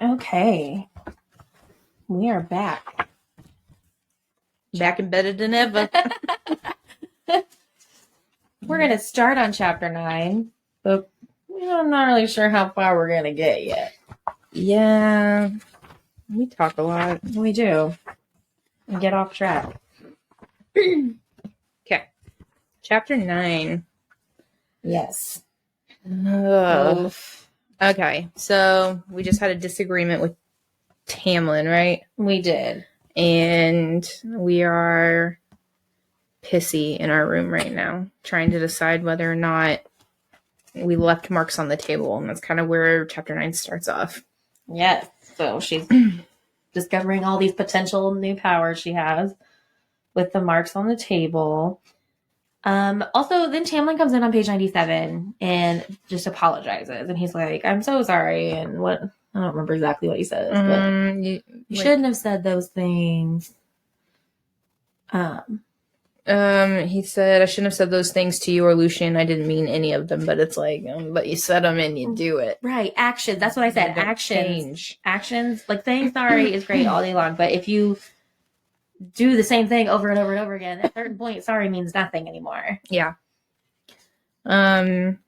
Okay. We are back. Back embedded than ever. We're going to start on chapter 9, but I'm not really sure how far we're going to get yet. Yeah. We talk a lot. We do. We get off track. Okay. Chapter 9. Yes. Okay. So we just had a disagreement with Tamlin, right? We did. And we are pissy in our room right now, trying to decide whether or not we left marks on the table. And that's kind of where chapter 9 starts off. Yes. So she's discovering all these potential new powers she has with the marks on the table. Also, then Tamlin comes in on page 97 and just apologizes. And he's like, I'm so sorry. And what, I don't remember exactly what he says, but you shouldn't have said those things. He said, I shouldn't have said those things to you or Lucian. I didn't mean any of them, but it's like, but you said them and you do it. Right. Actions. That's what I said. Actions. Like saying sorry is great all day long, but if you do the same thing over and over and over again, at a certain point, sorry means nothing anymore. Yeah. And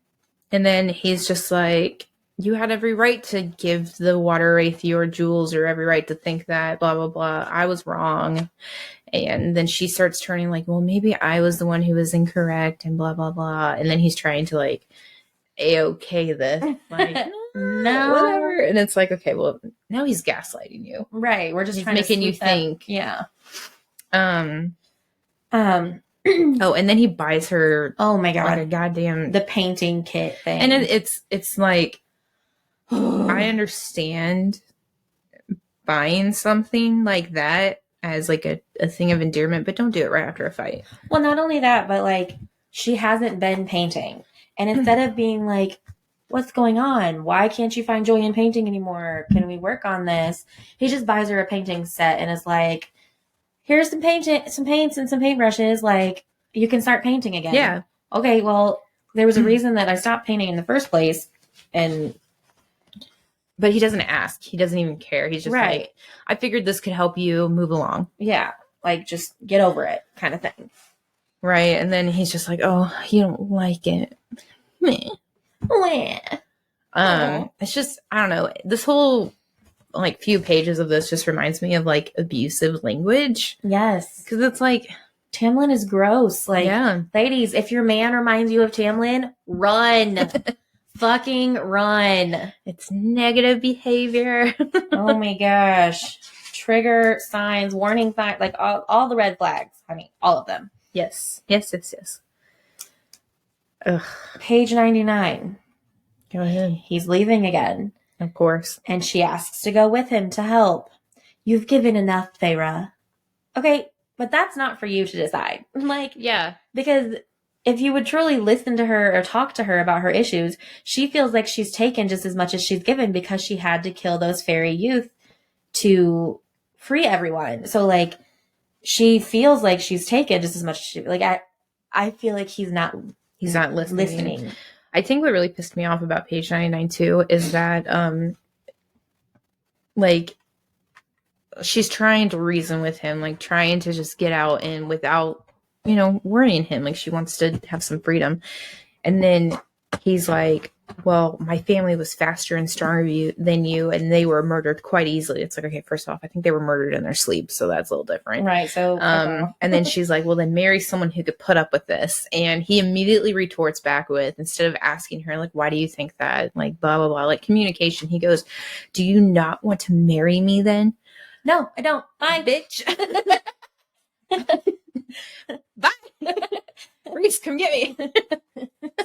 then he's just like, you had every right to give the water wraith your jewels, or every right to think that, blah, blah, blah. I was wrong. And then she starts turning like, well, maybe I was the one who was incorrect, and blah, blah, blah. And then he's trying to like, A-okay this. Like, no, whatever. And it's like, okay, well, now he's gaslighting you. Right. We're just trying making you think. Yeah. Oh, and then he buys her. Oh my god, like a goddamn the painting kit thing. And it's like, I understand buying something like that as like a thing of endearment, but don't do it right after a fight. Well, not only that, but like she hasn't been painting, and instead of being like, what's going on? Why can't you find joy in painting anymore? Can we work on this? He just buys her a painting set and is like, here's some paints and some paintbrushes. Like, you can start painting again. Yeah. Okay, well, there was a reason that I stopped painting in the first place. But he doesn't ask. He doesn't even care. He's just like, I figured this could help you move along. Yeah. Like, just get over it kind of thing. Right. And then he's just like, oh, you don't like it. Meh. It's just, I don't know. This whole like few pages of this just reminds me of like abusive language. Yes. Because it's like, Tamlin is gross. Like, yeah. Ladies, if your man reminds you of Tamlin, run. Fucking run. It's negative behavior. Oh my gosh. Trigger signs, warning signs, like all the red flags. I mean, all of them. Yes. Ugh. Page 99. Go ahead. He's leaving again. Of course. And she asks to go with him to help. You've given enough, Feyre. Okay, but that's not for you to decide. Like, yeah. Because if you would truly listen to her or talk to her about her issues, she feels like she's taken just as much as she's given because she had to kill those fairy youth to free everyone. So, like, she feels like she's taken just as much as she... Like, I feel like he's not listening. I think what really pissed me off about page 99 too is that like she's trying to reason with him, like trying to just get out and without, worrying him. Like she wants to have some freedom. And then he's like, well, my family was faster and stronger than you, and they were murdered quite easily. It's like, okay, first off, I think they were murdered in their sleep, so that's a little different. Right. So, and then she's like, well, then marry someone who could put up with this. And he immediately retorts back with, instead of asking her, like, why do you think that? Like, blah, blah, blah, like communication. He goes, do you not want to marry me then? No, I don't. Bye, bitch. Bye. Reese, come get me.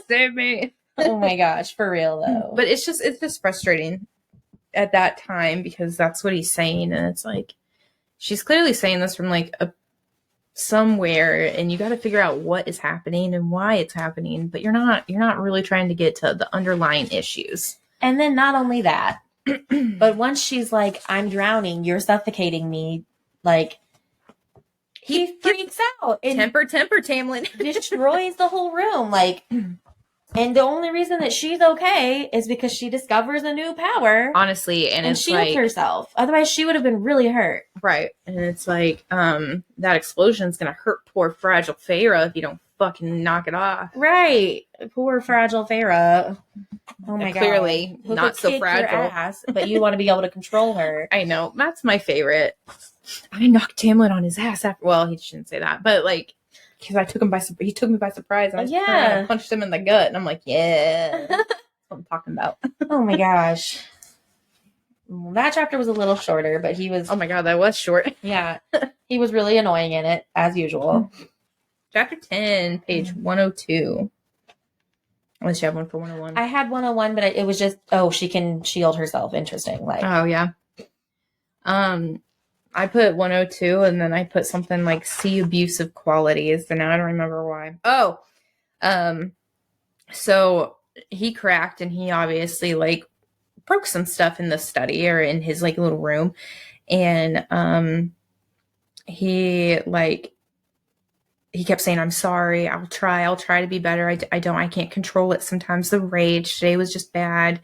Save me. Oh my gosh, for real though. But it's just frustrating at that time because that's what he's saying, and it's like she's clearly saying this from like somewhere, and you got to figure out what is happening and why it's happening, but you're not really trying to get to the underlying issues. And then not only that, but once she's like, I'm drowning, you're suffocating me, like he freaks out and temper Tamlin destroys the whole room. Like, And the only reason that she's okay is because she discovers a new power. Honestly, and it's shields herself. Otherwise, she would have been really hurt. Right. And it's like, that explosion's gonna hurt poor fragile Feyre if you don't fucking knock it off. Right. Poor fragile Feyre. Oh my god. Clearly not so fragile. Ass, but you want to be able to control her. I know. That's my favorite. I knocked Tamlin on his ass after. Well, he shouldn't say that, but like, because he took me by surprise. And I punched him in the gut, and I'm like, yeah, that's what I'm talking about. Oh my gosh. That chapter was a little shorter, but he was. Oh my god, that was short. Yeah, he was really annoying in it as usual. Chapter 10, page 102. Unless you have one for 101. I had 101, but it was just she can shield herself. Interesting. Like, oh yeah. I put 102 and then I put something like see abusive qualities, and now I don't remember why. Oh, so he cracked and he obviously like broke some stuff in the study or in his like little room, and he kept saying, I'm sorry, I'll try to be better. I can't control it sometimes. The rage today was just bad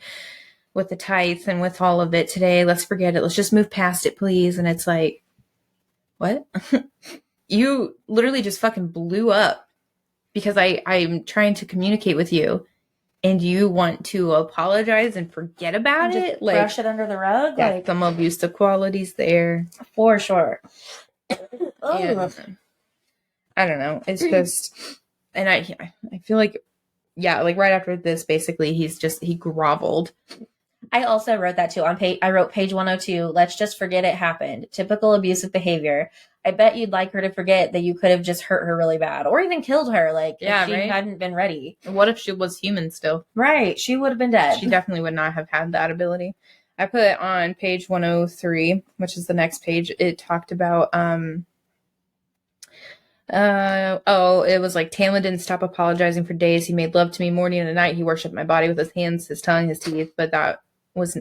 with the tithe and with all of it today. Let's forget it. Let's just move past it, please. And it's like, what? You literally just fucking blew up because I'm trying to communicate with you and you want to apologize and forget about it? Like, brush it under the rug? Yeah, like, some abusive qualities there. For sure. And, I don't know. It's just, and I feel like, yeah, like right after this, basically, he groveled. I also wrote that too. I wrote page 102. Let's just forget it happened. Typical abusive behavior. I bet you'd like her to forget that you could have just hurt her really bad or even killed her. Like, if she hadn't been ready. What if she was human still? Right. She would have been dead. She definitely would not have had that ability. I put on page 103, which is the next page. It talked about, it was like Tamlin didn't stop apologizing for days. He made love to me morning and night. He worshipped my body with his hands, his tongue, his teeth, but that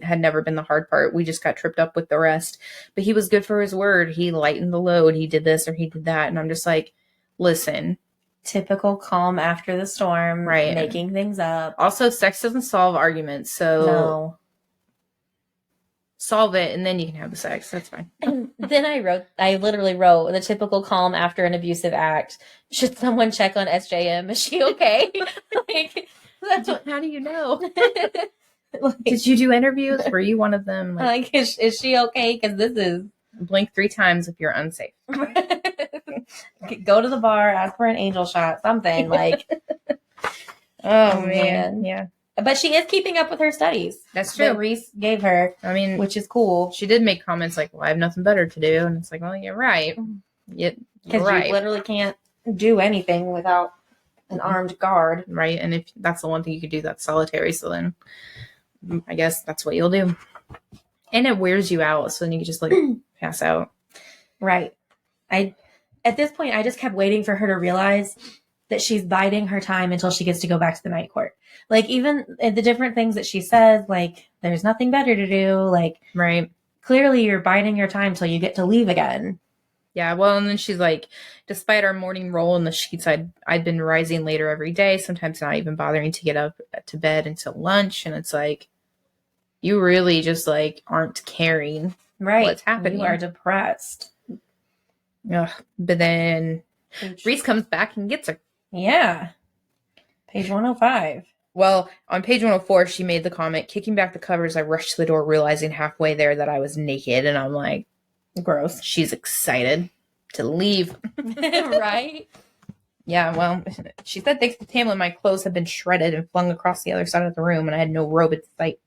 had never been the hard part. We just got tripped up with the rest. But he was good for his word. He lightened the load. He did this or he did that. And I'm just like, listen. Typical calm after the storm. Right. Making things up. Also, sex doesn't solve arguments. So no. Solve it and then you can have the sex. That's fine. And then I literally wrote the typical calm after an abusive act. Should someone check on SJM? Is she okay? Like, how do you know? Like, did you do interviews? Were you one of them? Like is she okay? Because this is blink 3 times if you're unsafe. Go to the bar, ask for an angel shot, something like. Oh man, yeah. But she is keeping up with her studies. That's true. That Reese gave her. I mean, which is cool. She did make comments like, "Well, I have nothing better to do," and it's like, "Well, you're right. You're right. You literally can't do anything without an armed guard, right? And if that's the one thing you could do, that's solitary. So then, I guess that's what you'll do. And it wears you out, so then you can just like pass out. Right. At this point, I just kept waiting for her to realize that she's biding her time until she gets to go back to the night court. Like, even the different things that she says, like, there's nothing better to do. Like, right. Clearly you're biding your time till you get to leave again. Yeah, well, and then she's like, despite our morning roll in the sheets, I'd been rising later every day, sometimes not even bothering to get up to bed until lunch. And it's like, you really just, like, aren't caring what's happening. You are depressed. Ugh. But then Reese comes back and gets her. Yeah. Page 105. Well, on page 104, she made the comment, kicking back the covers, I rushed to the door, realizing halfway there that I was naked. And I'm like, gross. She's excited to leave. Right? Yeah, well, she said, thanks to Tamlin, my clothes have been shredded and flung across the other side of the room, and I had no robe in sight.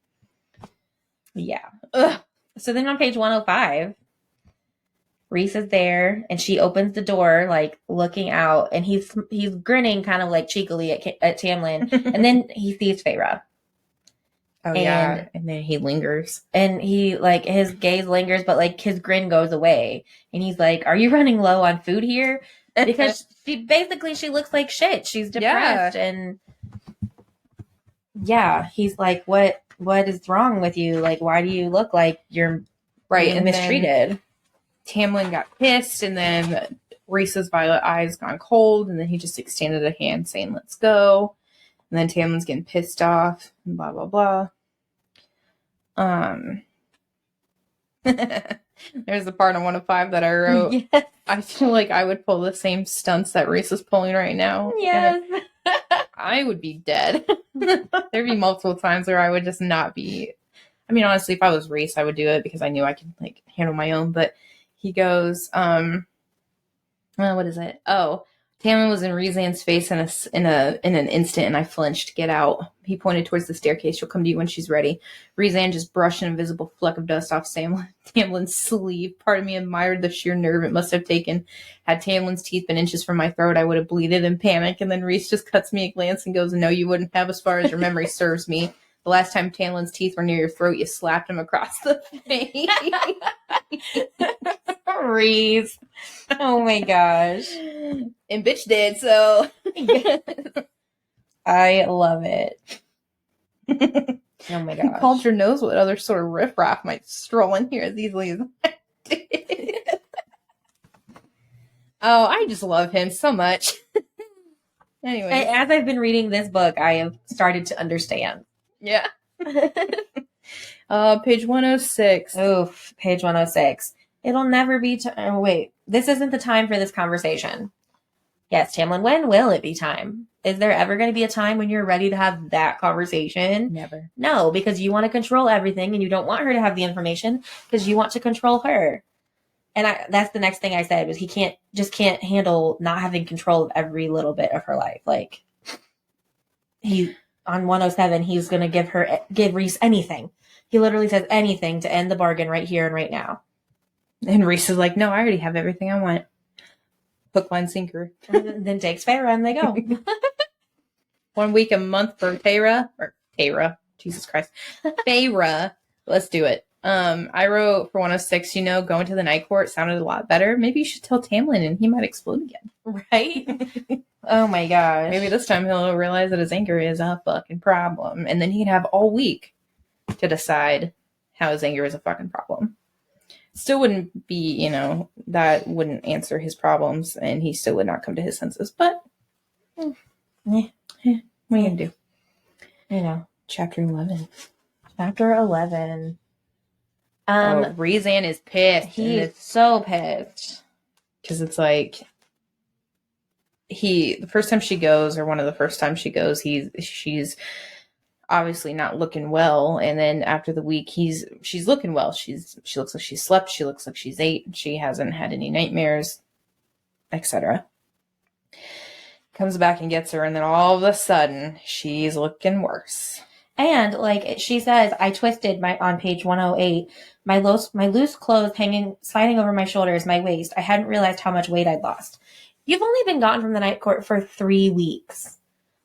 Yeah. Ugh. So then on page 105, Reese is there, and she opens the door, like, looking out, and he's grinning kind of, like, cheekily at Tamlin, and then he sees Feyre. Oh, yeah. And then he lingers. And he, like, his gaze lingers, but, like, his grin goes away. And he's like, are you running low on food here? Because she looks like shit. She's depressed. Yeah. And, yeah, he's like, what is wrong with you? Like, why do you look like you're being mistreated? Tamlin got pissed, and then Reese's violet eyes gone cold, and then he just extended a hand saying, let's go. And And then Tamlin's getting pissed off, and blah, blah, blah. There's the part on 105 that I wrote. Yes. I feel like I would pull the same stunts that Reese is pulling right now. Yes. I would be dead. There'd be multiple times where I would just not be. I mean, honestly, if I was Reese, I would do it because I knew I could like handle my own. But he goes, what is it? Oh, Tamlin was in Rezan's face in an instant, and I flinched. Get out. He pointed towards the staircase. She'll come to you when she's ready. Rezan just brushed an invisible fleck of dust off Tamlin's sleeve. Part of me admired the sheer nerve it must have taken. Had Tamlin's teeth been inches from my throat, I would have bleated in panic. And then Reese just cuts me a glance and goes, "No, you wouldn't have, as far as your memory serves me. The last time Tamlin's teeth were near your throat, you slapped him across the face." Reese. Oh my gosh. And bitch did, so. I love it. Oh my gosh. Culture knows what other sort of riffraff might stroll in here as easily as I did. Oh, I just love him so much. Anyway. As I've been reading this book, I have started to understand. Yeah. Page 106. Oof, page 106. It'll never be time. Oh, wait, this isn't the time for this conversation. Yes, Tamlin, when will it be time? Is there ever going to be a time when you're ready to have that conversation? Never. No, because you want to control everything and you don't want her to have the information because you want to control her. And that's the next thing I said was he can't handle not having control of every little bit of her life. Like he on 107, he's going to give Reese anything. He literally says anything to end the bargain right here and right now. And Reese is like, "No, I already have everything I want." Hook, line, sinker. And then takes Feyre and they go. 1 week a month for Feyre. Jesus Christ. Feyre. Let's do it. I wrote for 106, going to the night court sounded a lot better. Maybe you should tell Tamlin and he might explode again. Right? Oh my gosh. Maybe this time he'll realize that his anger is a fucking problem. And then he can have all week to decide how his anger is a fucking problem. Still wouldn't be, that wouldn't answer his problems and he still would not come to his senses. But, what are you going to do? Chapter 11. Chapter 11. Rezan is pissed. He is so pissed. Because it's like, the first time she goes, or one of the first times she goes, she's obviously not looking well, and then after the week she's looking well. She looks like she's slept, she looks like she's ate, she hasn't had any nightmares, etc. Comes back and gets her, and then all of a sudden she's looking worse. And like she says, I twisted on page 108, my loose clothes sliding over my shoulders, my waist. I hadn't realized how much weight I'd lost. You've only been gone from the night court for 3 weeks.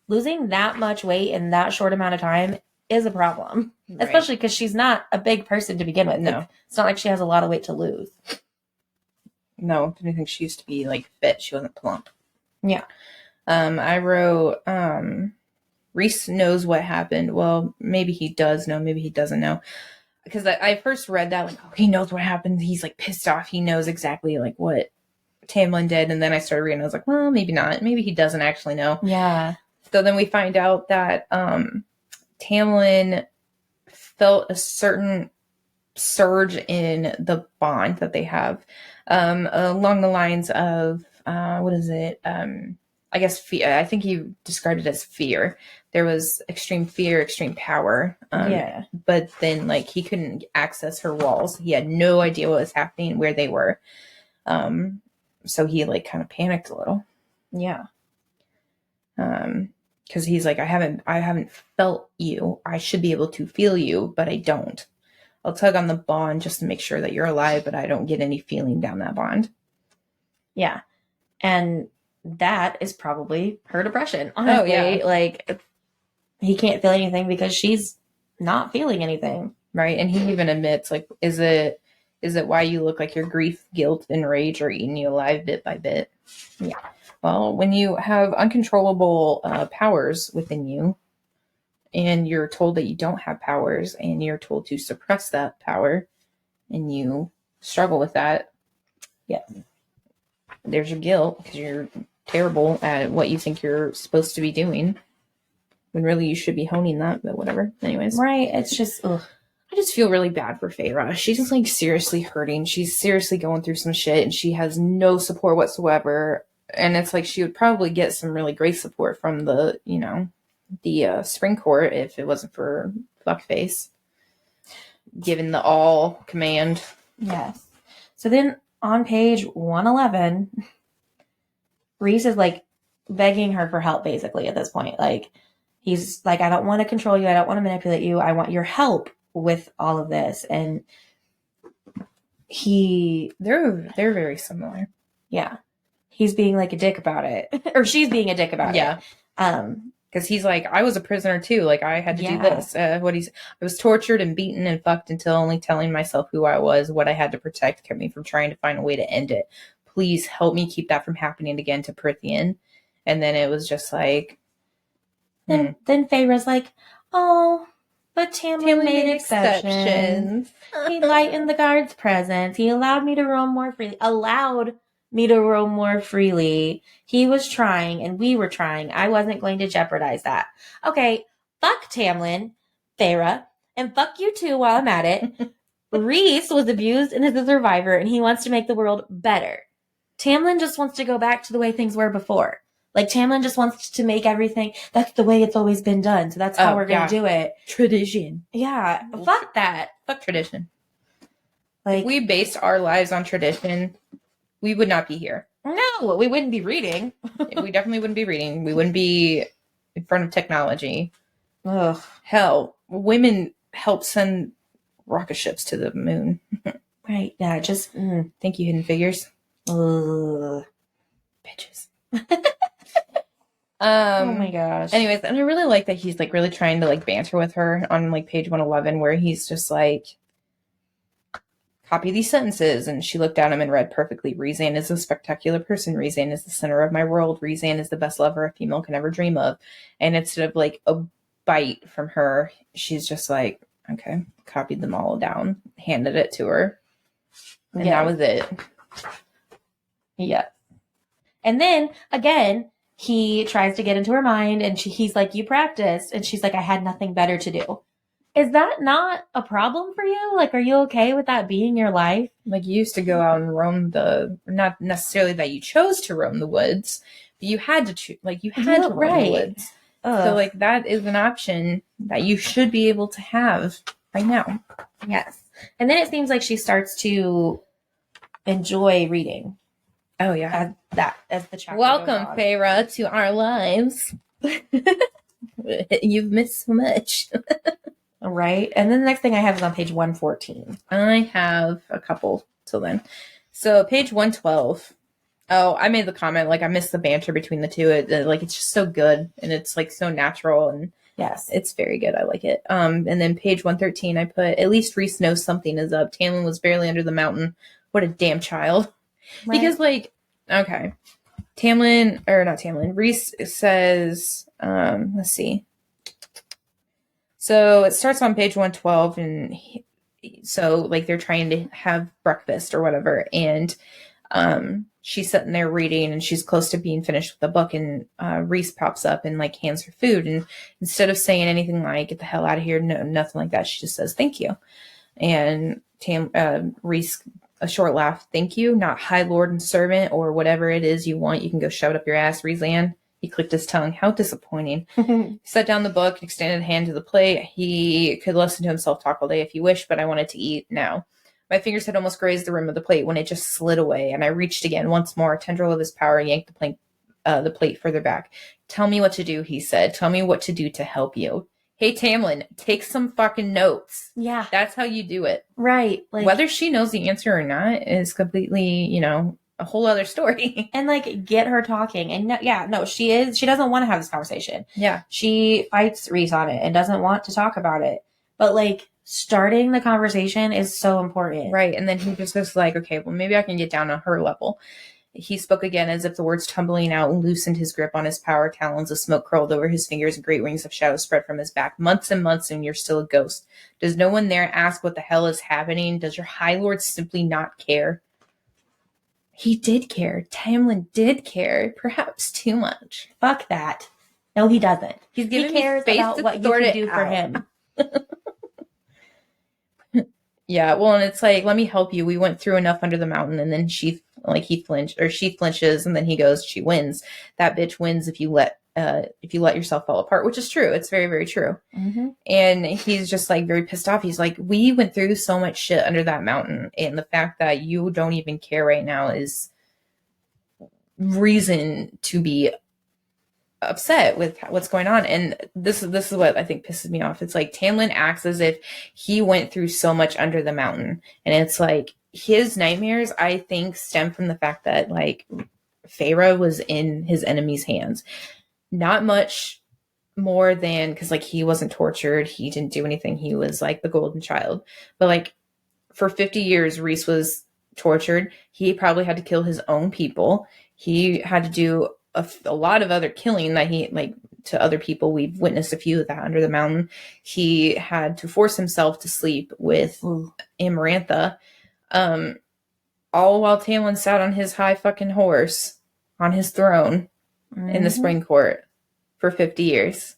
Losing that much weight in that short amount of time is a problem, right? Especially because she's not a big person to begin with. No. It's not like she has a lot of weight to lose. No, I think she used to be like fit. She wasn't plump. Yeah. I wrote, Reese knows what happened. Well, maybe he does know, maybe he doesn't know. Because I first read that, like, oh, he knows what happened. He's like pissed off. He knows exactly like what Tamlin did. And then I started reading, I was like, well, maybe not. Maybe he doesn't actually know. Yeah. So then we find out that Tamlin felt a certain surge in the bond that they have, along the lines of, what is it? I guess fear. I think he described it as fear. There was extreme fear, extreme power. Yeah. But then, like, he couldn't access her walls. He had no idea what was happening, where they were. So he, like, kind of panicked a little. Yeah. Because he's like, I haven't felt you. I should be able to feel you, but I don't. I'll tug on the bond just to make sure that you're alive, but I don't get any feeling down that bond. Yeah. And that is probably her depression. Honestly. Oh, yeah. Like, he can't feel anything because she's not feeling anything. Right. And he even admits, like, is it why you look like your grief, guilt, and rage are eating you alive bit by bit? Yeah. Well, when you have uncontrollable powers within you, and you're told that you don't have powers, and you're told to suppress that power, and you struggle with that, yeah, there's your guilt because you're terrible at what you think you're supposed to be doing. when really you should be honing that, but whatever. Anyways. Right. It's just, ugh. I just feel really bad for Feyre. She's just like seriously hurting. She's seriously going through some shit and she has no support whatsoever. And it's like she would probably get some really great support from the, you know, the spring court if it wasn't for fuckface. Given the all command. Yes. So then on page 111, Rhys is like begging her for help basically at this point. Like he's like, I don't want to control you. I don't want to manipulate you. I want your help with all of this. And they're very similar. Yeah. He's being like a dick about it. Or she's being a dick about it. Because he's like, I was a prisoner too. Like I had to do this. I was tortured and beaten and fucked until only telling myself who I was, what I had to protect, kept me from trying to find a way to end it. Please help me keep that from happening again to Prithian. And then it was just like Then Feyre's like, oh, but Tamlin made exceptions. He lightened the guard's presence. He allowed me to roam more freely. He was trying and we were trying. I wasn't going to jeopardize that. Okay, fuck Tamlin, Feyre, and fuck you too while I'm at it. Rhys was abused and is a survivor and he wants to make the world better. Tamlin just wants to go back to the way things were before. Like, Tamlin just wants to make everything, that's the way it's always been done. So that's how we're going to do it. Tradition. Yeah. Fuck that. Fuck tradition. Like, if we based our lives on tradition, we would not be here. No, we wouldn't be reading. We definitely wouldn't be reading. We wouldn't be in front of technology. Ugh. Hell, women help send rocket ships to the moon. Right. Yeah, just... Thank you, Hidden Figures. Ugh. Bitches. Oh my gosh. Anyways, and I really like that he's like really trying to like banter with her on like page 111 where he's just like, copy these sentences. And she looked at him and read perfectly. Rhysand is a spectacular person. Rhysand is the center of my world. Rhysand is the best lover a female can ever dream of. And instead of like a bite from her, she's just like, okay, copied them all down, handed it to her. And that was it. Yeah. And then again, he tries to get into her mind and he's like, you practiced. And she's like, I had nothing better to do. Is that not a problem for you? Like, are you okay with that being your life? Like, you used to go out and roam not necessarily that you chose to roam the woods, but you had to choose, like, you had to roam the woods. So, like, that is an option that you should be able to have right now. Yes. And then it seems like she starts to enjoy reading. Oh, yeah. As the chapter Welcome, goes on. Feyre, to our lives. You've missed so much. Right. And then the next thing I have is on page 114. I have a couple till then. So page 112. Oh, I made the comment, like, I miss the banter between the two. Like, it's just so good. And it's, like, so natural. And yes, it's very good. I like it. And then page 113, I put, at least Rhys knows something is up. Tamlin was barely under the mountain. What a damn child. Right. Because, like, okay. Rhys says, let's see. So it starts on page 112, and so like they're trying to have breakfast or whatever, and she's sitting there reading, and she's close to being finished with the book, and Rhys pops up and like hands her food, and instead of saying anything like "get the hell out of here," no, nothing like that, she just says "thank you," and Rhys, a short laugh, "Thank you, not high lord and servant or whatever it is you want. You can go shove it up your ass, Rhysand." He clicked his tongue. How disappointing. He set down the book, extended a hand to the plate. He could listen to himself talk all day if he wished, but I wanted to eat now. My fingers had almost grazed the rim of the plate when it just slid away, and I reached again. Once more, a tendril of his power yanked the plate further back. "Tell me what to do," he said. "Tell me what to do to help you." Hey, Tamlin, take some fucking notes. Yeah. That's how you do it. Right. Like, whether she knows the answer or not is completely, a whole other story. And like, get her talking. And she doesn't want to have this conversation. Yeah. She fights Rhys on it and doesn't want to talk about it. But like, starting the conversation is so important. Right. And then he just was like, okay, well, maybe I can get down on her level. He spoke again as if the words tumbling out loosened his grip on his power. Talons of smoke curled over his fingers and great wings of shadow spread from his back. Months and months and you're still a ghost. Does no one there ask what the hell is happening? Does your High Lord simply not care? He did care. Tamlin did care. Perhaps too much. Fuck that. No, he doesn't. He's He giving me cares face about to what you sort can it do for out. him. Yeah, well, and it's like, let me help you. We went through enough under the mountain, and then she flinches, and then he goes, she wins. That bitch wins if you let yourself fall apart, which is true. It's very, very true. Mm-hmm. And he's just like very pissed off. He's like, we went through so much shit under that mountain, and the fact that you don't even care right now is reason to be upset with what's going on. And this is what I think pisses me off. It's like Tamlin acts as if he went through so much under the mountain, and it's like his nightmares, I think, stem from the fact that like Feyre was in his enemy's hands. Not much more than, because like he wasn't tortured, he didn't do anything, he was like the golden child. But like for 50 years Rhys was tortured. He probably had to kill his own people. He had to do a lot of other killing that he like to other people. We've witnessed a few of that under the mountain. He had to force himself to sleep with Amarantha, all while Tamlin sat on his high fucking horse on his throne in the spring court for 50 years,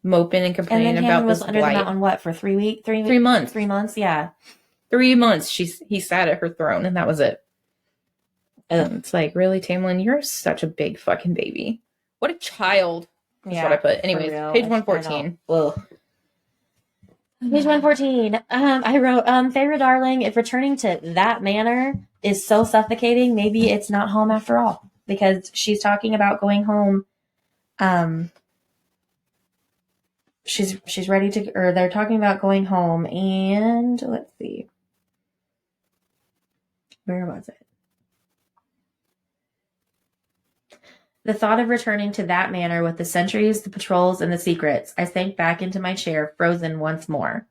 moping and complaining and then about Tamlin was this under blight. the mountain, what, for 3 weeks? 3 months. 3 months, yeah. 3 months he sat at her throne, and that was it. It's like, really, Tamlin, you're such a big fucking baby. What a child. That's what I put. Anyways, page 114. Page 114. I wrote, Feyre darling, if returning to that manor is so suffocating, maybe it's not home after all. Because she's talking about going home. She's ready to, or they're talking about going home, and let's see. Where was it? The thought of returning to that manor with the sentries, the patrols, and the secrets, I sank back into my chair, frozen once more.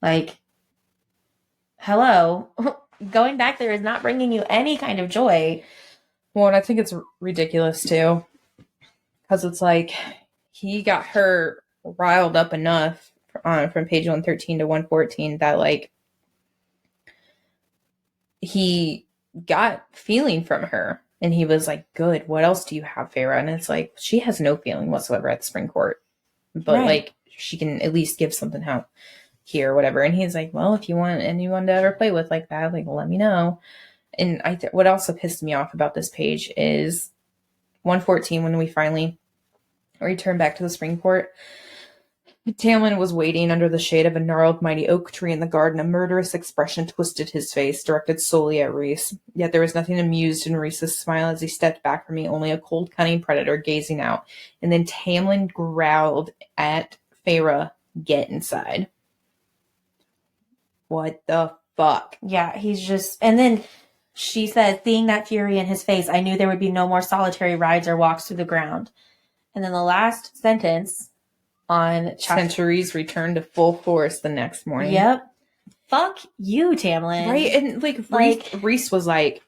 Like, hello. Going back there is not bringing you any kind of joy. Well, and I think it's ridiculous, too. Because it's like, he got her riled up enough from page 113 to 114 that, like, he got feeling from her. And he was like, good, what else do you have, Feyre? And it's like, she has no feeling whatsoever at the spring court. But, like, she can at least give something out here or whatever. And he's like, well, if you want anyone to ever play with like that, like, let me know. And what also pissed me off about this page is 114, when we finally return back to the spring court. Tamlin was waiting under the shade of a gnarled mighty oak tree in the garden. A murderous expression twisted his face, directed solely at Rhys. Yet there was nothing amused in Rhys's smile as he stepped back from me, only a cold, cunning predator gazing out. And then Tamlin growled at Feyre, get inside. What the fuck? Yeah, he's just, and then she said, seeing that fury in his face, I knew there would be no more solitary rides or walks through the ground. And then the last sentence on Centuries returned to full force the next morning. Yep. Fuck you, Tamlin. Right? And like Rhys was like,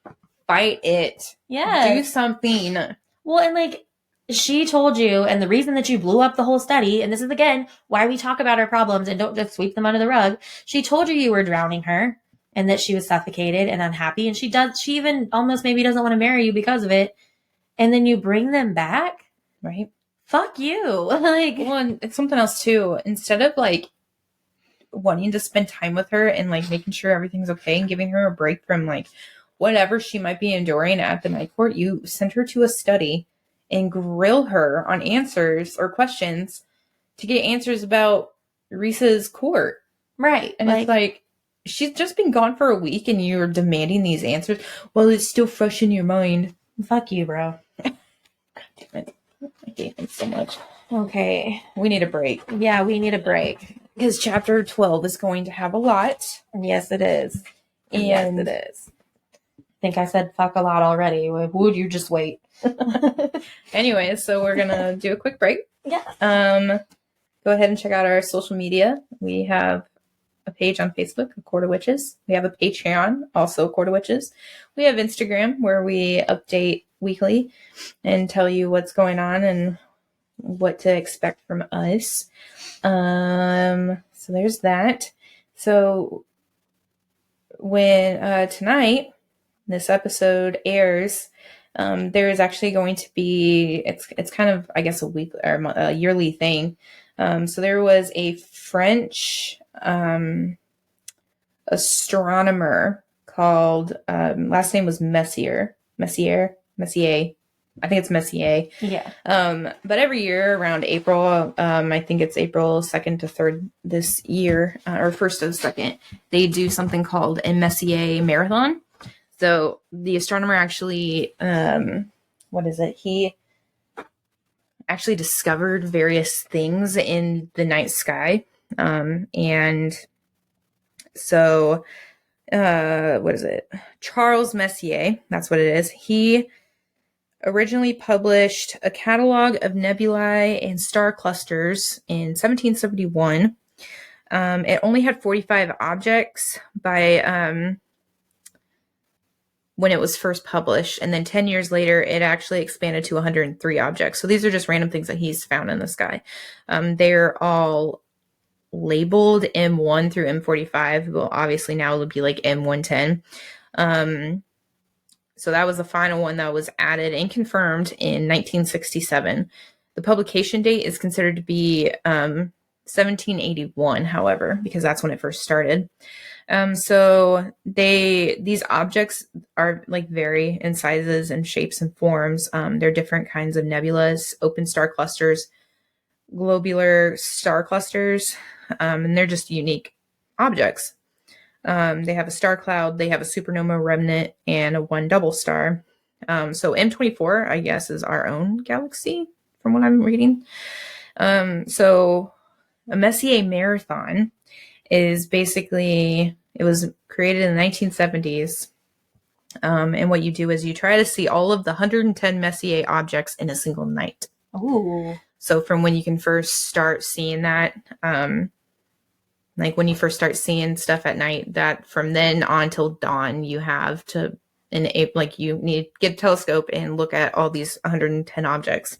fight it. Yeah. Do something. Well, and like, she told you, and the reason that you blew up the whole study, and this is again why we talk about our problems and don't just sweep them under the rug. She told you were drowning her and that she was suffocated and unhappy. And she even almost maybe doesn't want to marry you because of it. And then you bring them back. Right. Fuck you. Like, well, and it's something else too. Instead of like wanting to spend time with her and like making sure everything's okay and giving her a break from like whatever she might be enduring at the night court, you send her to a study and grill her on answers or questions to get answers about Rhys's court. Right. And it's like, she's just been gone for a week and you're demanding these answers. Well, it's still fresh in your mind. Fuck you, bro. God damn it. I hate him so much. Okay. We need a break. Yeah, we need a break. Because chapter 12 is going to have a lot. Yes, it is. And yes, it is. I think I said fuck a lot already. Would you just wait? Anyway, so we're going to do a quick break. Yeah. Go ahead and check out our social media. We have a page on Facebook, A Court of Witches. We have a Patreon, also A Court of Witches. We have Instagram, where we update weekly and tell you what's going on and what to expect from us. So there's that. So when tonight this episode airs, There is actually going to be, it's kind of, I guess, a week or a yearly thing. So there was a French astronomer called, last name was Messier. I think it's Messier. Yeah. But every year around April, I think it's April 2nd to 3rd this year, or 1st to 2nd, they do something called a Messier marathon. So the astronomer actually, he actually discovered various things in the night sky. And so, Charles Messier, that's what it is. He originally published a catalog of nebulae and star clusters in 1771. It only had 45 objects by when it was first published, and then 10 years later it actually expanded to 103 objects. So these are just random things that he's found in the sky. They're all labeled M1 through M45. Well, obviously now it'll be like M110. So that was the final one that was added and confirmed in 1967. The publication date is considered to be 1781, however, because that's when it first started. So these objects are like vary in sizes and shapes and forms. They're different kinds of nebulas, open star clusters, globular star clusters, and they're just unique objects. They have a star cloud, they have a supernova remnant, and a one double star. So M24, I guess, is our own galaxy from what I'm reading. So a Messier marathon is basically, it was created in the 1970s. And what you do is you try to see all of the 110 Messier objects in a single night. Ooh. So from when you can first start seeing that, like when you first start seeing stuff at night, that from then on till dawn, you have to, you need to get a telescope and look at all these 110 objects.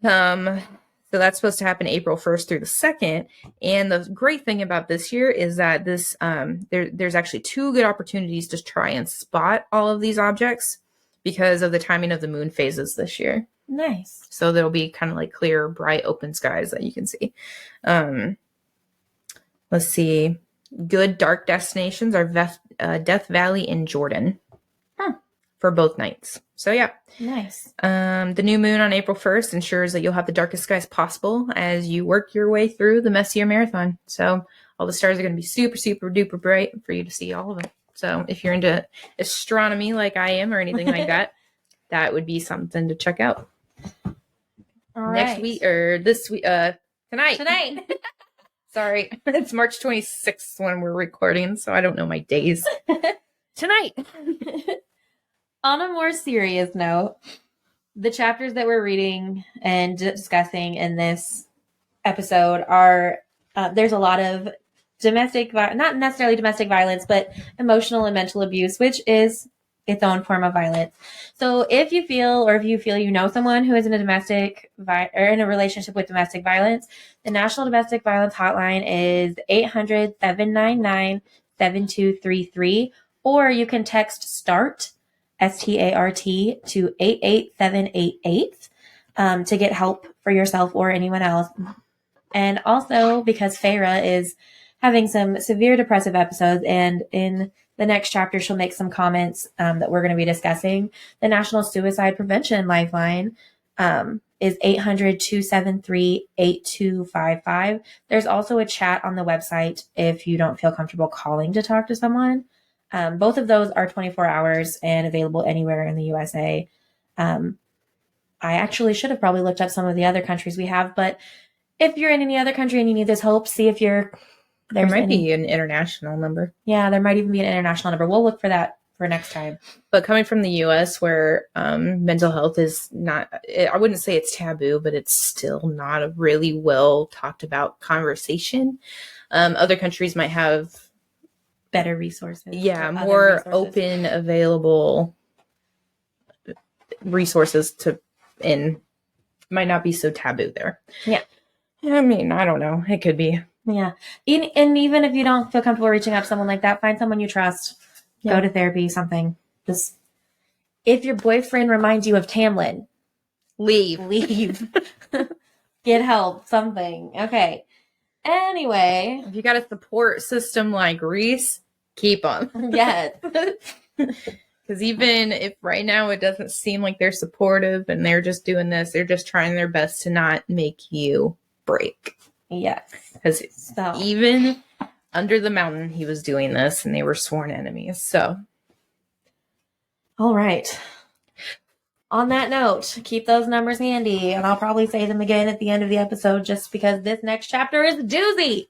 So that's supposed to happen April 1st through the 2nd. And the great thing about this year is that there's actually 2 good opportunities to try and spot all of these objects because of the timing of the moon phases this year. Nice. So there'll be kind of like clear, bright, open skies that you can see. Let's see. Good dark destinations are Death Valley and Jordan for both nights. So yeah. Nice. The new moon on April 1st ensures that you'll have the darkest skies possible as you work your way through the Messier marathon. So all the stars are going to be super, super duper bright for you to see all of them. So if you're into astronomy like I am or anything like that, that would be something to check out. All Next right. week or this week, tonight. Sorry, it's March 26th when we're recording, so I don't know my days. Tonight. On a more serious note, the chapters that we're reading and discussing in this episode are, there's a lot of not necessarily domestic violence, but emotional and mental abuse, which is its own form of violence. So if you feel you know someone who is in a domestic or in a relationship with domestic violence, the National Domestic Violence Hotline is 800-799-7233, or you can text START, START, to 88788 to get help for yourself or anyone else. And also because Feyre is having some severe depressive episodes, and in the next chapter, she'll make some comments that we're going to be discussing. The National Suicide Prevention Lifeline is 800-273-8255. There's also a chat on the website if you don't feel comfortable calling to talk to someone. Both of those are 24 hours and available anywhere in the USA. I actually should have probably looked up some of the other countries we have, but if you're in any other country and you need this help, see if there might be an international number. Yeah, there might even be an international number. We'll look for that for next time. But coming from the U.S., where mental health is not, I wouldn't say it's taboo, but it's still not a really well talked about conversation. Other countries might have better resources. Yeah, more open, available resources and might not be so taboo there. Yeah. I mean, I don't know. It could be. Yeah. And even if you don't feel comfortable reaching out to someone like that, find someone you trust. Yeah. Go to therapy, something. Just if your boyfriend reminds you of Tamlin, Leave. Get help, something. Okay. Anyway. If you got a support system like Reese, keep them. Yes. Because even if right now it doesn't seem like they're supportive and they're just doing this, they're just trying their best to not make you break. Yes. Because even under the mountain, he was doing this and they were sworn enemies. So. All right. On that note, keep those numbers handy, and I'll probably say them again at the end of the episode just because this next chapter is a doozy.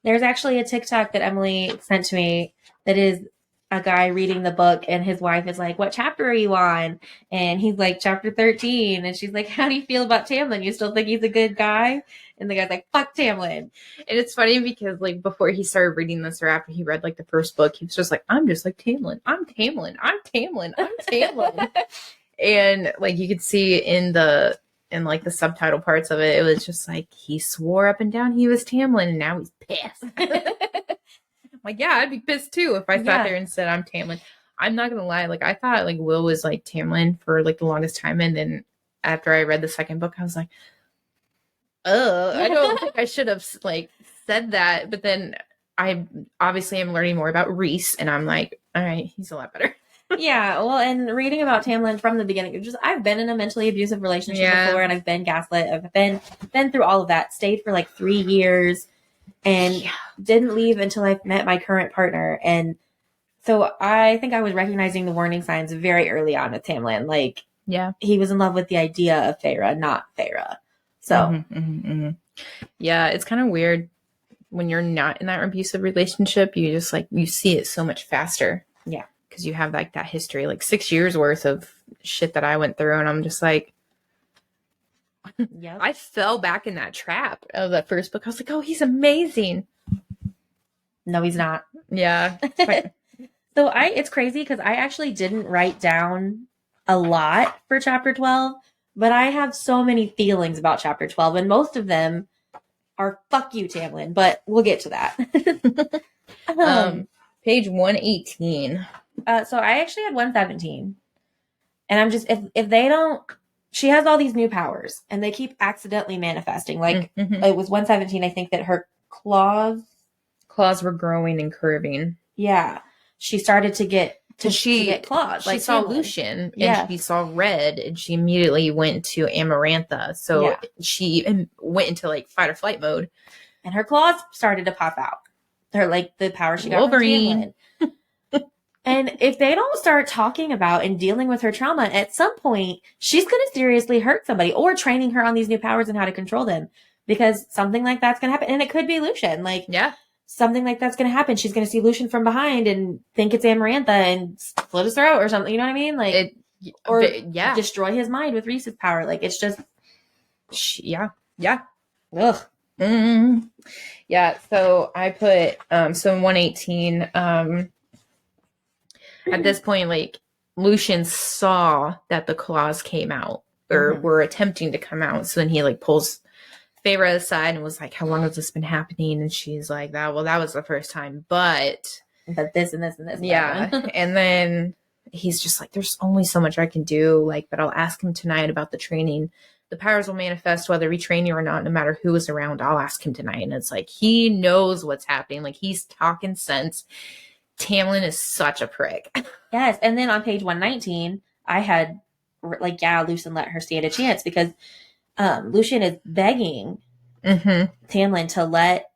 There's actually a TikTok that Emily sent to me that is a guy reading the book, and his wife is like, what chapter are you on? And he's like, chapter 13. And she's like, how do you feel about Tamlin? You still think he's a good guy? And the guy's like, fuck Tamlin. And it's funny because, like, before he started reading this or after he read, like, the first book, he was just like, I'm just like Tamlin. I'm Tamlin. I'm Tamlin. I'm Tamlin. And, like, you could see in the subtitle parts of it, it was just like, he swore up and down he was Tamlin, and now he's pissed. Like, yeah, I'd be pissed too if I sat there and said I'm Tamlin. I'm not gonna lie, like, I thought like Will was like Tamlin for like the longest time, and then after I read the second book, I was like, I don't think I should have like said that. But then I obviously am learning more about Reese, and I'm like, all right, he's a lot better. Yeah, well, and reading about Tamlin from the beginning, I've been in a mentally abusive relationship before, and I've been gaslit. I've been through all of that. Stayed for like 3 years. And didn't leave until I met my current partner. And so I think I was recognizing the warning signs very early on with Tamlin. Like, he was in love with the idea of Feyre, not Feyre. So, yeah, it's kind of weird when you're not in that abusive relationship. You just like, you see it so much faster. Yeah. Because you have like that history, like 6 years worth of shit that I went through. And I'm just like, I fell back in that trap of that first book. I was like, oh, he's amazing. No, he's not. Yeah. So it's crazy because I actually didn't write down a lot for chapter 12, but I have so many feelings about chapter 12, and most of them are fuck you, Tamlin, but we'll get to that. Page 118. So I actually had 117. And I'm just, if they don't, she has all these new powers, and they keep accidentally manifesting. Like, it was 117, I think, that her claws were growing and curving. Yeah. She started to get claws. She saw Lucian, and she saw red, and she immediately went to Amarantha. So she went into, like, fight or flight mode. And her claws started to pop out. They're, like, the power she got from Tamlin. And if they don't start talking about and dealing with her trauma, at some point, she's going to seriously hurt somebody, or training her on these new powers and how to control them, because something like that's going to happen. And it could be Lucian. Like, something like that's going to happen. She's going to see Lucian from behind and think it's Amarantha and slit his throat or something. You know what I mean? Like, destroy his mind with Reese's power. Like, it's just, Ugh. Yeah. So I put, so in 118, at this point, like, Lucian saw that the claws came out, or were attempting to come out. So then he, like, pulls Feyre aside and was like, how long has this been happening? And she's like, that was the first time, but this and this and this. Yeah. And then he's just like, there's only so much I can do. Like, but I'll ask him tonight about the training. The powers will manifest whether we train you or not, no matter who is around. I'll ask him tonight. And it's like, he knows what's happening. Like, he's talking sense. Tamlin is such a prick. Yes. And then on page 119, I had, like, Lucian let her stand a chance, because Lucian is begging Tamlin to let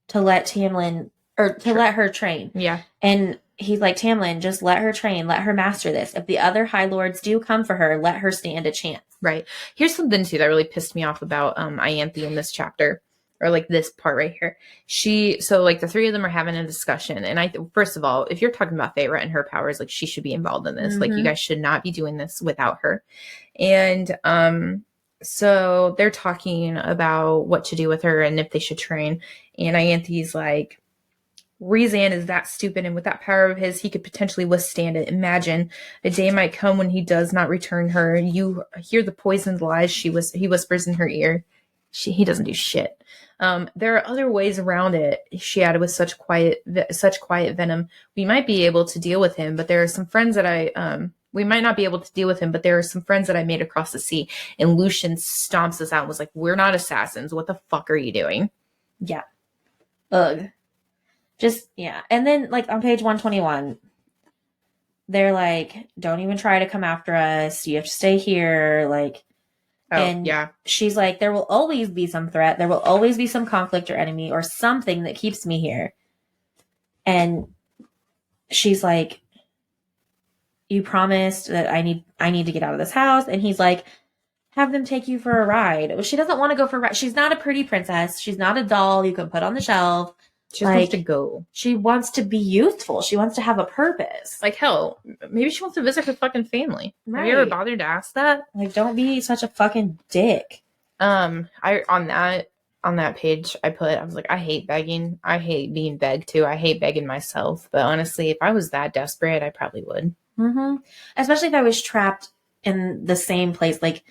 Tamlin, or to let her train. Yeah. And he's like, Tamlin, just let her train, let her master this. If the other High Lords do come for her, let her stand a chance. Right. Here's something too that really pissed me off about Ianthe in this chapter, or like this part right here. So like the three of them are having a discussion, and first of all, if you're talking about Feyre and her powers, like, she should be involved in this. Like, you guys should not be doing this without her. And so they're talking about what to do with her and if they should train. And Ianthe's like, Rezan is that stupid, and with that power of his, he could potentially withstand it. Imagine a day might come when he does not return her. You hear the poisoned lies he whispers in her ear. he doesn't do shit. There are other ways around it. She added with such quiet venom. We might be able to deal with him, but there are some friends that we might not be able to deal with him, but there are some friends that I made across the sea. And Lucian stomps us out and was like, we're not assassins. What the fuck are you doing? Yeah. Ugh. Just, yeah. And then, like, on page 121, they're like, don't even try to come after us. You have to stay here. Like, and yeah. she's like, there will always be some threat. There will always be some conflict or enemy or something that keeps me here. And she's like, you promised that I need to get out of this house. And he's like, have them take you for a ride. Well, she doesn't want to go for a ride. She's not a pretty princess. She's not a doll you can put on the shelf. She just wants to go. She wants to be youthful. She wants to have a purpose. Like, hell, maybe she wants to visit her fucking family. Right. Have you ever bothered to ask that? Like, don't be such a fucking dick. On that page, I was like, I hate begging. I hate being begged to. I hate begging myself. But honestly, if I was that desperate, I probably would. Mm-hmm. Especially if I was trapped in the same place. Like,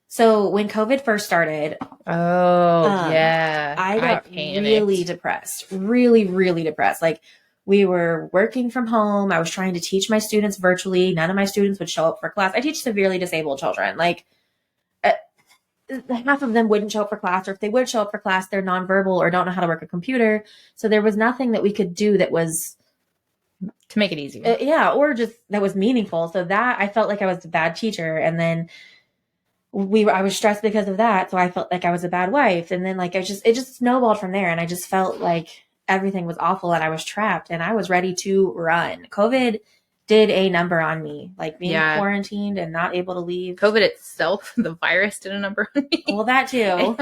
so when COVID first started, yeah, I got really depressed, really, really depressed. Like, we were working from home. I was trying to teach my students virtually. None of my students would show up for class. I teach severely disabled children. Like, half of them wouldn't show up for class, or if they would show up for class, they're nonverbal or don't know how to work a computer. So there was nothing that we could do that was to make it easier. Or just that was meaningful. So that I felt like I was a bad teacher. And then I was stressed because of that. So I felt like I was a bad wife. And then like, it just snowballed from there. And I just felt like everything was awful and I was trapped and I was ready to run. COVID did a number on me, like being quarantined and not able to leave. COVID itself, the virus did a number on me. Well, that too.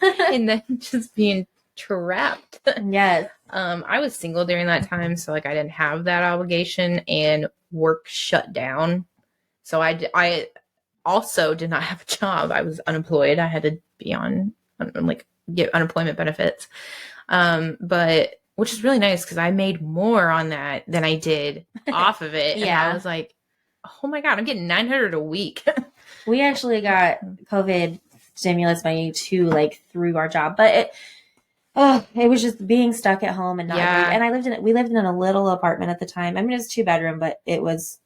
And then just being trapped. Yes. I was single during that time. So like I didn't have that obligation and work shut down. So I also did not have a job. I was unemployed. I had to be on like get unemployment benefits. But which is really nice because I made more on that than I did off of it. And I was like, oh my God, I'm getting $900 a week. We actually got COVID stimulus money too, like through our job, but it was just being stuck at home and not. And we lived in a little apartment at the time. I mean, it was 2-bedroom, but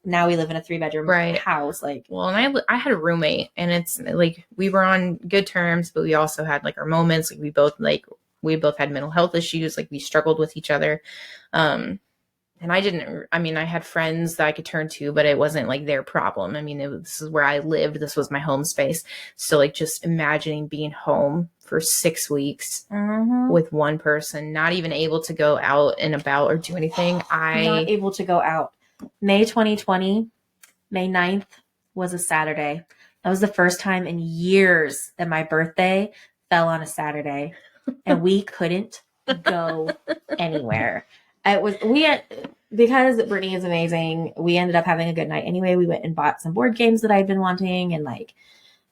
now we live in a 3-bedroom house. Like, well, and I had a roommate and it's like, we were on good terms, but we also had like our moments. Like we both had mental health issues. Like we struggled with each other. And I had friends that I could turn to, but it wasn't like their problem. I mean, this is where I lived. This was my home space. So like just imagining being home for 6 weeks with one person, not even able to go out and about or do anything. Not able to go out. May 2020, May 9th was a Saturday. That was the first time in years that my birthday fell on a Saturday. And we couldn't go anywhere. Because Brittany is amazing, we ended up having a good night anyway. We went and bought some board games that I'd been wanting and like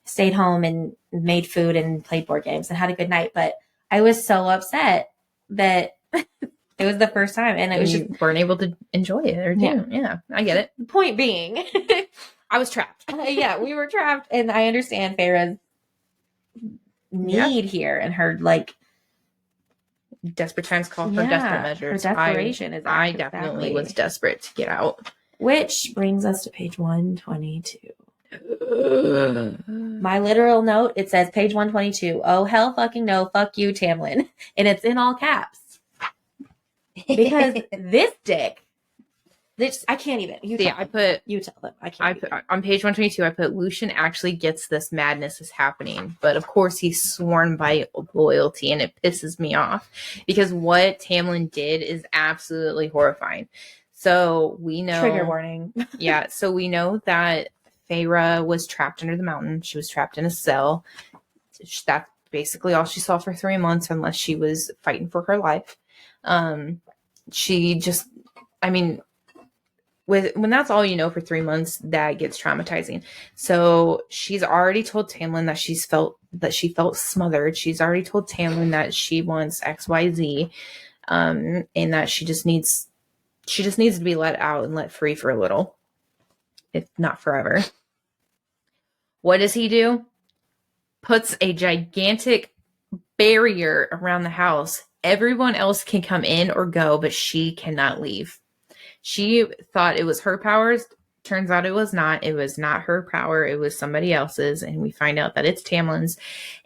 stayed home and made food and played board games and had a good night. But I was so upset that it was the first time and it was just weren't able to enjoy it or do. Yeah, I get it. The point being, I was trapped. We were trapped, and I understand Feyre's need here and her like desperate times call for desperate measures. Her desperation I definitely was desperate to get out. Which brings us to page 122. My literal note, it says page 122. Oh, hell fucking no. Fuck you, Tamlin. And it's in all caps. Because this dick, I can't even. You tell them. I can't. On page 122, I put Lucian actually gets this madness is happening. But of course, he's sworn by loyalty and it pisses me off. Because what Tamlin did is absolutely horrifying. So we know. Trigger warning. So we know that Feyre was trapped under the mountain. She was trapped in a cell. That's basically all she saw for 3 months, unless she was fighting for her life. When that's all you know for 3 months, that gets traumatizing. So she's already told Tamlin that she felt smothered. She's already told Tamlin that she wants XYZ, and that she just needs to be let out and let free for a little, if not forever. What does he do? Puts a gigantic barrier around the house. Everyone else can come in or go, but she cannot leave. She thought it was her powers. Turns out it was not. It was not her power. It was somebody else's. And we find out that it's Tamlin's.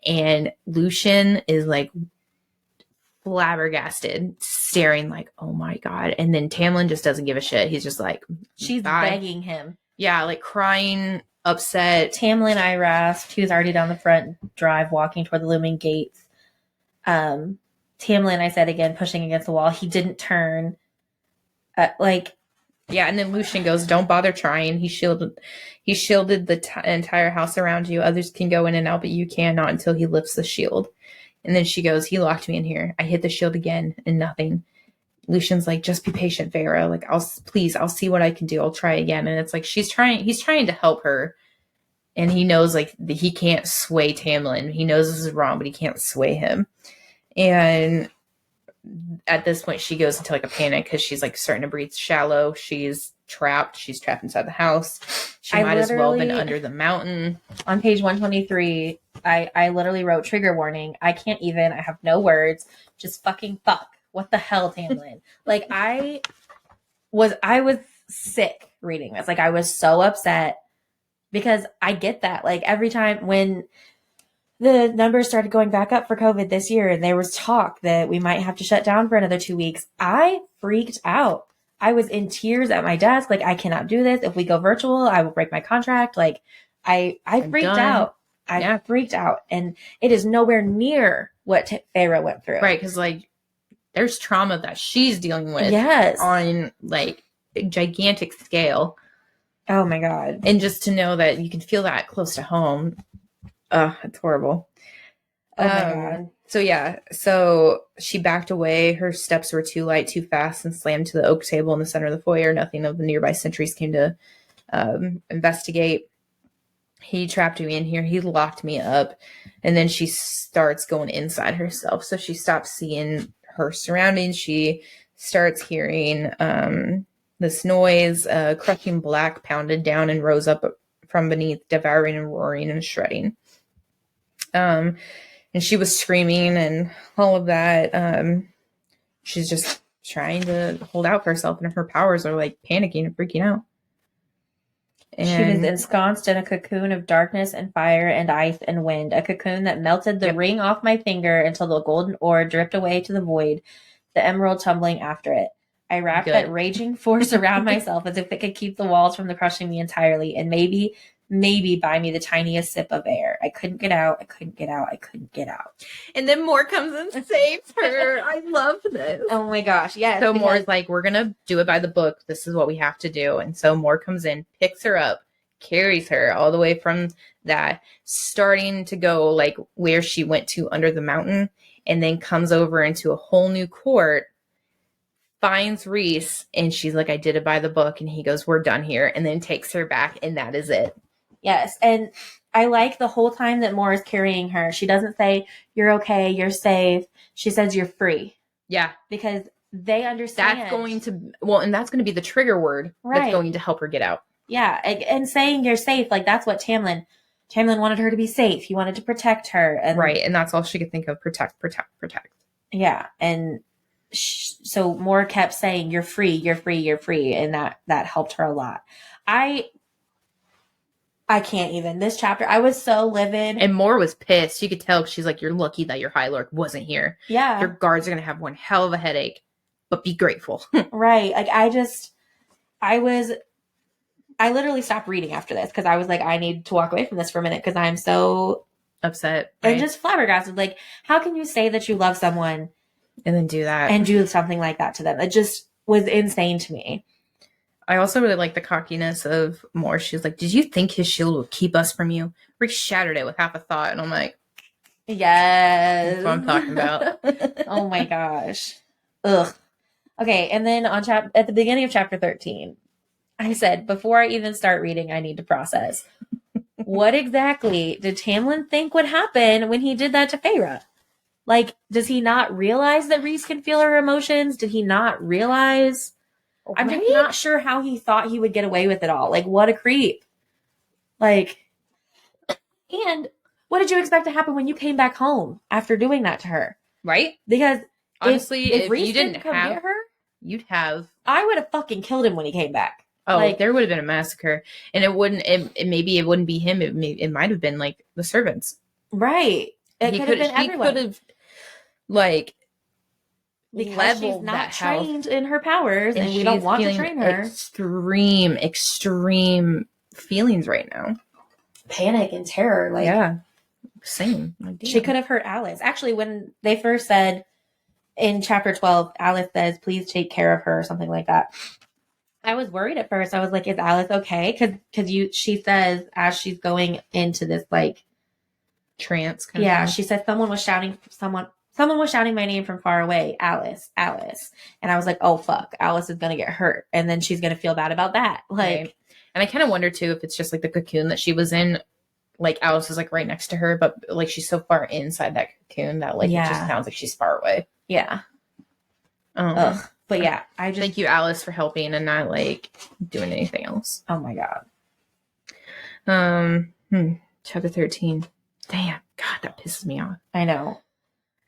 And Lucian is like flabbergasted, staring like, oh my God. And then Tamlin just doesn't give a shit. He's just like, she's bye. begging him. Yeah, like crying, upset. Tamlin eye rasped. He was already down the front drive, walking toward the looming gates. Tamlin, I said again, pushing against the wall. He didn't turn. Yeah, and then Lucian goes, don't bother trying. He shielded the entire house around you. Others can go in and out, but you cannot until he lifts the shield. And then she goes, he locked me in here. I hit the shield again and nothing. Lucian's like, just be patient, Feyre. Like, I'll see what I can do. I'll try again. And it's like, he's trying to help her. And he knows like he can't sway Tamlin. He knows this is wrong, but he can't sway him. And at this point, she goes into like a panic because she's like starting to breathe shallow. She's trapped. She's trapped inside the house. She might as well have been under the mountain. On page 123, I literally wrote trigger warning. I can't even. I have no words. Just fucking fuck. What the hell, Tamlin? Like I was sick reading this. Like I was so upset because I get that. Like every time when the numbers started going back up for COVID this year and there was talk that we might have to shut down for another 2 weeks, I freaked out. I was in tears at my desk. Like, I cannot do this. If we go virtual, I will break my contract. Like, I freaked out. I freaked out. And it is nowhere near what Feyre went through. Right. Because, like, there's trauma that she's dealing with. Yes. On, like, a gigantic scale. Oh, my God. And just to know that you can feel that close to home. It's horrible. Oh, my God. So she backed away. Her steps were too light, too fast, and slammed to the oak table in the center of the foyer. Nothing of the nearby sentries came to investigate. He trapped me in here. He locked me up. And then she starts going inside herself. So she stops seeing her surroundings. She starts hearing this noise. Crushing black pounded down and rose up from beneath, devouring and roaring and shredding. And she was screaming and all of that. She's just trying to hold out for herself, and her powers are like panicking and freaking out. And she was ensconced in a cocoon of darkness and fire and ice and wind, a cocoon that melted the ring off my finger until the golden ore dripped away to the void, the emerald tumbling after it. I wrapped that raging force around myself as if it could keep the walls from crushing me entirely, and maybe buy me the tiniest sip of air. I couldn't get out. I couldn't get out. I couldn't get out. And then Moore comes and saves her. I love this. Oh my gosh. Yes. So Moore's like, we're going to do it by the book. This is what we have to do. And so Moore comes in, picks her up, carries her all the way from that, starting to go like where she went to under the mountain, and then comes over into a whole new court, finds Rhys, and she's like, I did it by the book. And he goes, we're done here. And then takes her back, and that is it. Yes. And I like the whole time that Moore is carrying her, she doesn't say, you're okay, you're safe. She says, you're free. Yeah. Because they understand. That's going to, and that's going to be the trigger word that's going to help her get out. Yeah. And saying you're safe, like that's what Tamlin wanted her to be safe. He wanted to protect her. And right. And that's all she could think of. Protect. Yeah. And so Moore kept saying, you're free, you're free, you're free. And that helped her a lot. I can't even. This chapter, I was so livid. And Moore was pissed. You could tell she's like, you're lucky that your High Lord wasn't here. Yeah. Your guards are going to have one hell of a headache, but be grateful. Right. Like I literally stopped reading after this because I was like, I need to walk away from this for a minute because I'm so upset. Right? And just flabbergasted. Like, how can you say that you love someone and then do that? And do something like that to them? It just was insane to me. I also really like the cockiness of Moore. She's like, did you think his shield would keep us from you? We shattered it with half a thought. And I'm like, yes. That's what I'm talking about. Oh my gosh. Ugh. Okay. And then at the beginning of chapter 13, I said, before I even start reading, I need to process. What exactly did Tamlin think would happen when he did that to Feyre? Like, does he not realize that Rhys can feel her emotions? Did he not realize? Right? I'm just not sure how he thought he would get away with it all. Like, what a creep. Like, and what did you expect to happen when you came back home after doing that to her? Right? Because honestly, if Reese you didn't come have get her, you'd have. I would have fucking killed him when he came back. Oh, like, there would have been a massacre, and it wouldn't. Maybe it wouldn't be him. It might have been like the servants. Right. It could have been everyone. He could have like because she's not trained in her powers, and we don't want to train her. Extreme feelings right now. Panic and terror. Like, yeah, same. Like, she could have hurt Alice. Actually, when they first said in chapter 12, Alice says, "Please take care of her," or something like that. I was worried at first. I was like, "Is Alice okay?" Because she says as she's going into this like trance. She said someone was shouting my name from far away, Alice, Alice, and I was like, "Oh fuck, Alice is gonna get hurt, and then she's gonna feel bad about that." Like, right. And I kind of wonder too if it's just like the cocoon that she was in. Like Alice is like right next to her, but like she's so far inside that cocoon that like it just sounds like she's far away. Yeah. But yeah, I just thank you, Alice, for helping and not like doing anything else. Oh my god. Chapter 13. Damn, God, that pisses me off. I know. All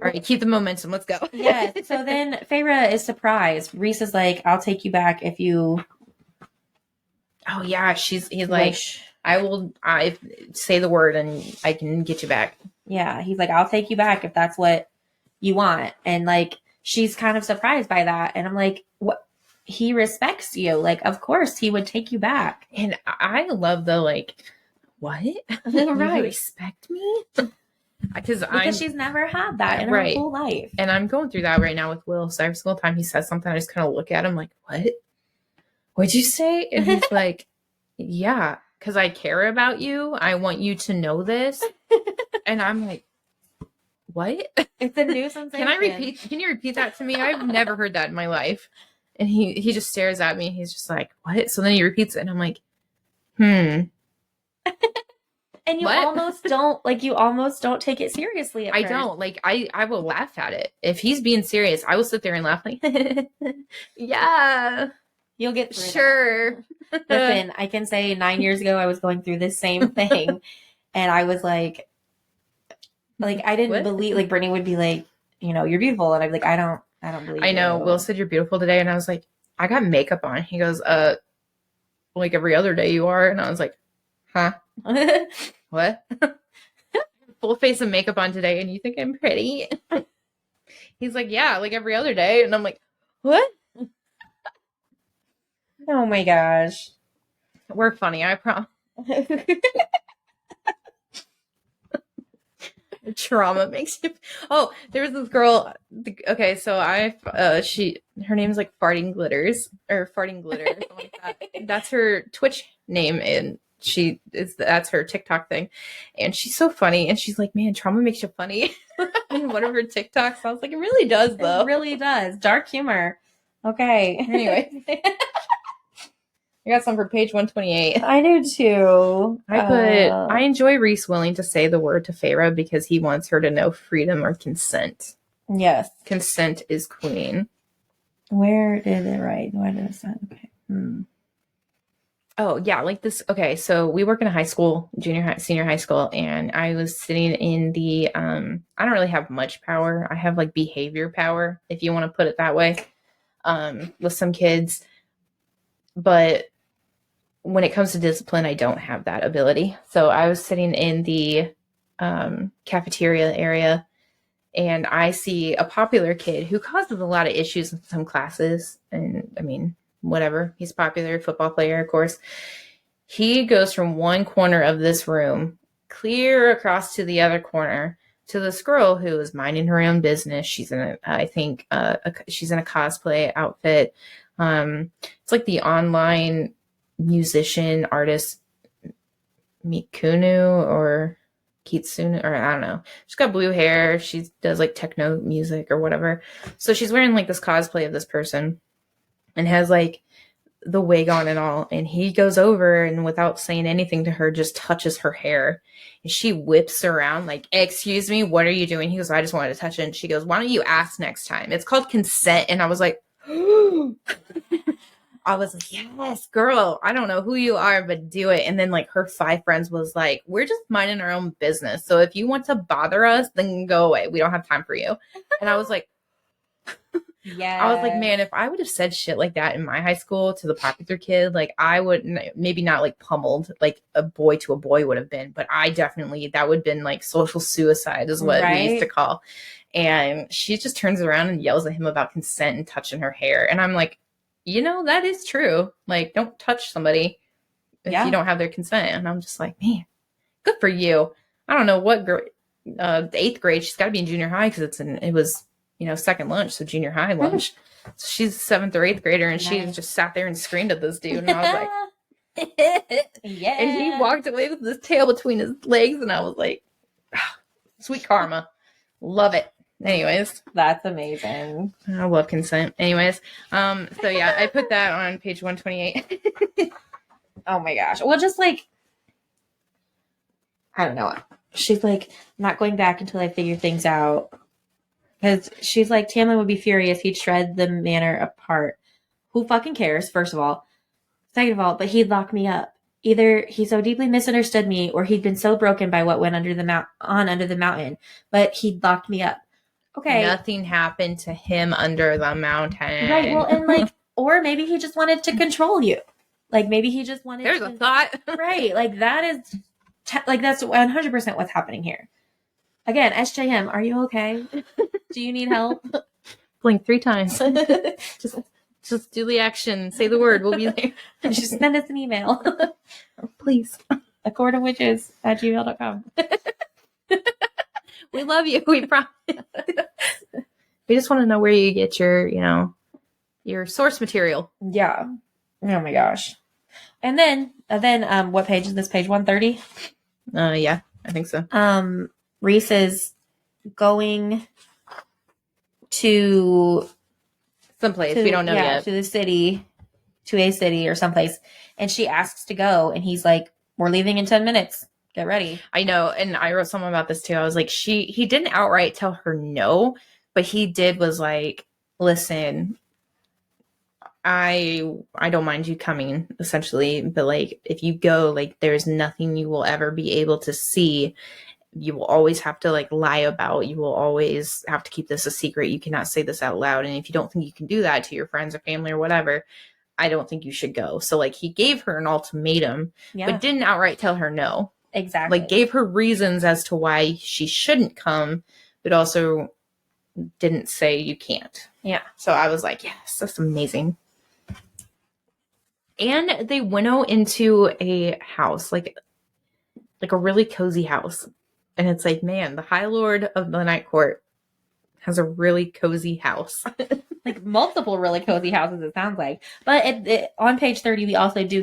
right, keep the momentum. Let's go. Yes. So then Feyre is surprised. Reese is like, "I'll take you back if you." Oh yeah, he's like, I say the word and I can get you back. Yeah, he's like, "I'll take you back if that's what you want," and like. She's kind of surprised by that. And I'm like, what? He respects you. Like, of course he would take you back. And I love the like, what? Right. You respect me? Because she's never had that in her whole life. And I'm going through that right now with Will. So every single time he says something, I just kind of look at him like, what? What'd you say? And he's like, yeah, because I care about you. I want you to know this. And I'm like, what? It's a new sensation. Can you repeat that to me? I've never heard that in my life. And he just stares at me. He's just like, what? So then he repeats it and I'm like, And you almost don't take it seriously at first. Don't. Like I will laugh at it. If he's being serious, I will sit there and laugh like yeah. You'll get through sure. Listen, I can say 9 years ago I was going through this same thing and I was like I didn't believe, like, Brittany would be like, "You're beautiful." And I'd be like, I don't believe I know. You. Will said you're beautiful today. And I was like, I got makeup on. He goes, like every other day you are. And I was like, huh? What? Full face of makeup on today. And you think I'm pretty? He's like, yeah, like every other day. And I'm like, what? Oh my gosh. We're funny. I promise. Trauma makes you. Oh, there was this girl. Okay, so her name's like Farting Glitters or Farting Glitter. Or something like that. That's her Twitch name, and that's her TikTok thing. And she's so funny, and she's like, "Man, trauma makes you funny." In one of her TikToks, I was like, "It really does, though. It really does. Dark humor." Okay. Anyway. I got some for page 128. I do too. I enjoy Reese willing to say the word to Feyre because he wants her to know freedom or consent. Yes. Consent is queen. Where did it write? Why did it say? Okay. Oh, yeah, like this. Okay, so we work in a high school, senior high school, and I was sitting in the, I don't really have much power. I have like behavior power, if you want to put it that way, with some kids. But when it comes to discipline, I don't have that ability. So I was sitting in the cafeteria area and I see a popular kid who causes a lot of issues in some classes. And I mean, whatever. He's a popular football player, of course. He goes from one corner of this room clear across to the other corner to this girl who is minding her own business. She's in she's in a cosplay outfit. It's like the online musician artist Mikunu or Kitsune, or I don't know. She's got blue hair. She does like techno music or whatever. So she's wearing like this cosplay of this person and has like the wig on and all. And he goes over and without saying anything to her, just touches her hair. And she whips around like, "Excuse me, what are you doing?" He goes, "I just wanted to touch it." And she goes, "Why don't you ask next time? It's called consent." And I was like, I was like, yes, girl, I don't know who you are, but do it. And then like her 5 friends was like, we're just minding our own business. So if you want to bother us, then go away. We don't have time for you. And I was like, man, if I would have said shit like that in my high school to the popular kid, like I would maybe not like pummeled like a boy to a boy would have been, but I definitely, that would have been like social suicide is what we used to call. And she just turns around and yells at him about consent and touching her hair. And I'm like, that is true. Like, don't touch somebody if you don't have their consent. And I'm just like, man, good for you. I don't know what grade, 8th grade. She's got to be in junior high because it was, second lunch, so junior high lunch. So she's a 7th or 8th grader, and she just sat there and screamed at this dude. And I was like, yeah. And he walked away with his tail between his legs, and I was like, sweet karma. Love it. Anyways, that's amazing. I love consent. Anyways, so yeah, I put that on page 128. Oh my gosh. Well, just like, I don't know. She's like, I'm not going back until I figure things out. Because she's like, Tamlin would be furious. He'd shred the manor apart. Who fucking cares, first of all? Second of all, but he'd lock me up. Either he so deeply misunderstood me, or he'd been so broken by what went under the mountain, but he'd locked me up. Okay. Nothing happened to him under the mountain. Right. Well, and like, or maybe he just wanted to control you. Like, maybe he just wanted There's a thought. Right. Like, that is, that's 100% what's happening here. Again, SJM, are you okay? Do you need help? Blink 3 times. just do the action. Say the word. We'll be there. Just send us an email. Please. accordingwitches@gmail.com. We love you. We promise. We just want to know where you get your source material. Yeah. Oh my gosh. And then what page is this? Page 130? Yeah, I think so. Reese is going to someplace we don't know yet. To a city or someplace. And she asks to go, and he's like, we're leaving in 10 minutes. Get ready. I know. And I wrote something about this too. I was like, he didn't outright tell her no, but he was like, listen, I don't mind you coming, essentially, but like, if you go, like, there's nothing you will ever be able to see. You will always have to like lie about. You will always have to keep this a secret. You cannot say this out loud. And if you don't think you can do that to your friends or family or whatever, I don't think you should go. So like, he gave her an ultimatum, but didn't outright tell her no. Exactly. Like, gave her reasons as to why she shouldn't come, but also didn't say you can't. Yeah. So I was like, yes, that's amazing. And they winnow into a house, like a really cozy house. And it's like, man, the High Lord of the Night Court has a really cozy house. Like multiple really cozy houses, it sounds like. But on page 30,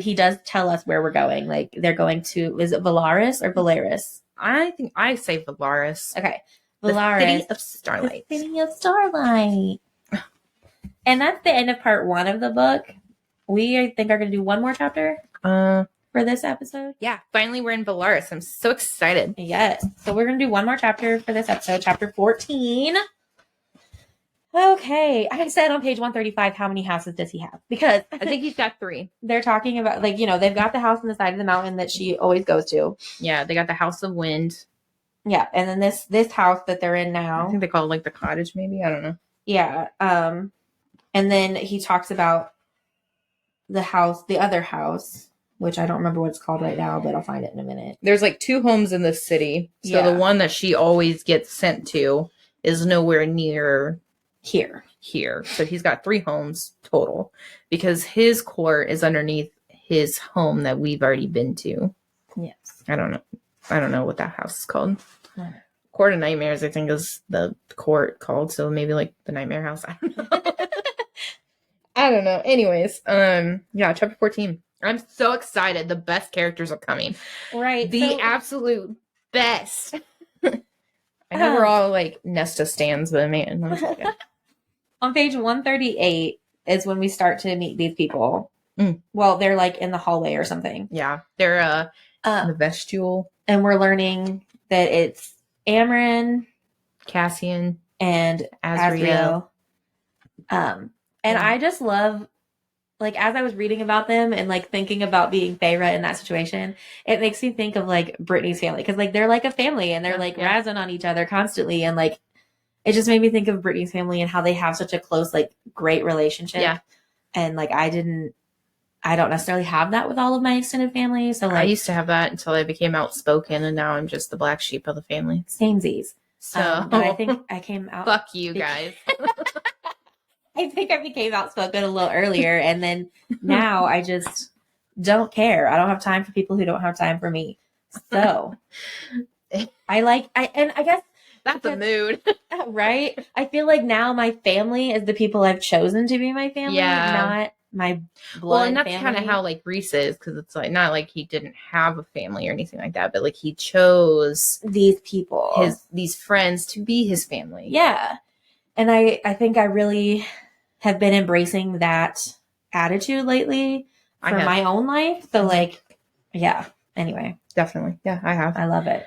he does tell us where we're going. Like, they're going to, is it Valaris or Valeris? I think I say Valaris. Okay. Valaris. The City of Starlight. The City of Starlight. And that's the end of part 1 of the book. We, I think, are going to do one more chapter for this episode. Yeah, finally we're in Valaris. I'm so excited. Yes. So we're going to do one more chapter for this episode, chapter 14. Okay. I said on page 135, how many houses does he have? Because I think he's got 3. They're talking about, like, they've got the house on the side of the mountain that she always goes to. Yeah, they got the House of Wind. Yeah, and then this house that they're in now. I think they call it like the cottage, maybe. I don't know. Yeah. And then he talks about the other house, which I don't remember what it's called right now, but I'll find it in a minute. There's like 2 homes in the city. So the one that she always gets sent to is nowhere near here. So he's got 3 homes total because his court is underneath his home that we've already been to. Yes. I don't know what that house is called. Court of Nightmares, I think, is the court called. So maybe like the Nightmare House. I don't know. I don't know. Anyways, yeah, chapter 14. I'm so excited. The best characters are coming. Right. The absolute best. I know we're all like Nesta stands, but man. Okay. On page 138 is when we start to meet these people. Well, they're like in the hallway or something. Yeah. They're in the vestibule. And we're learning that it's Amren, Cassian, and Azriel. And I just love like, as I was reading about them and, like, thinking about being Feyre in that situation, it makes me think of, like, Brittany's family. Because, like, they're, like, a family and they're, like, razzing on each other constantly. And, like, it just made me think of Brittany's family and how they have such a close, like, great relationship. Yeah. And, like, I don't necessarily have that with all of my extended family. So, like, I used to have that until I became outspoken, and now I'm just the black sheep of the family. Samesies. So, but I think I came out. Fuck you guys. I think I became outspoken a little earlier, and then now I just don't care. I don't have time for people who don't have time for me. So I guess that's a mood. Right? I feel like now my family is the people I've chosen to be my family, not my blood. Well, and that's kind of how like Reese is, because it's like not like he didn't have a family or anything like that, but like he chose these people, these friends to be his family. Yeah. And I think I really have been embracing that attitude lately for my own life. So like, yeah. Anyway, definitely. Yeah, I have. I love it.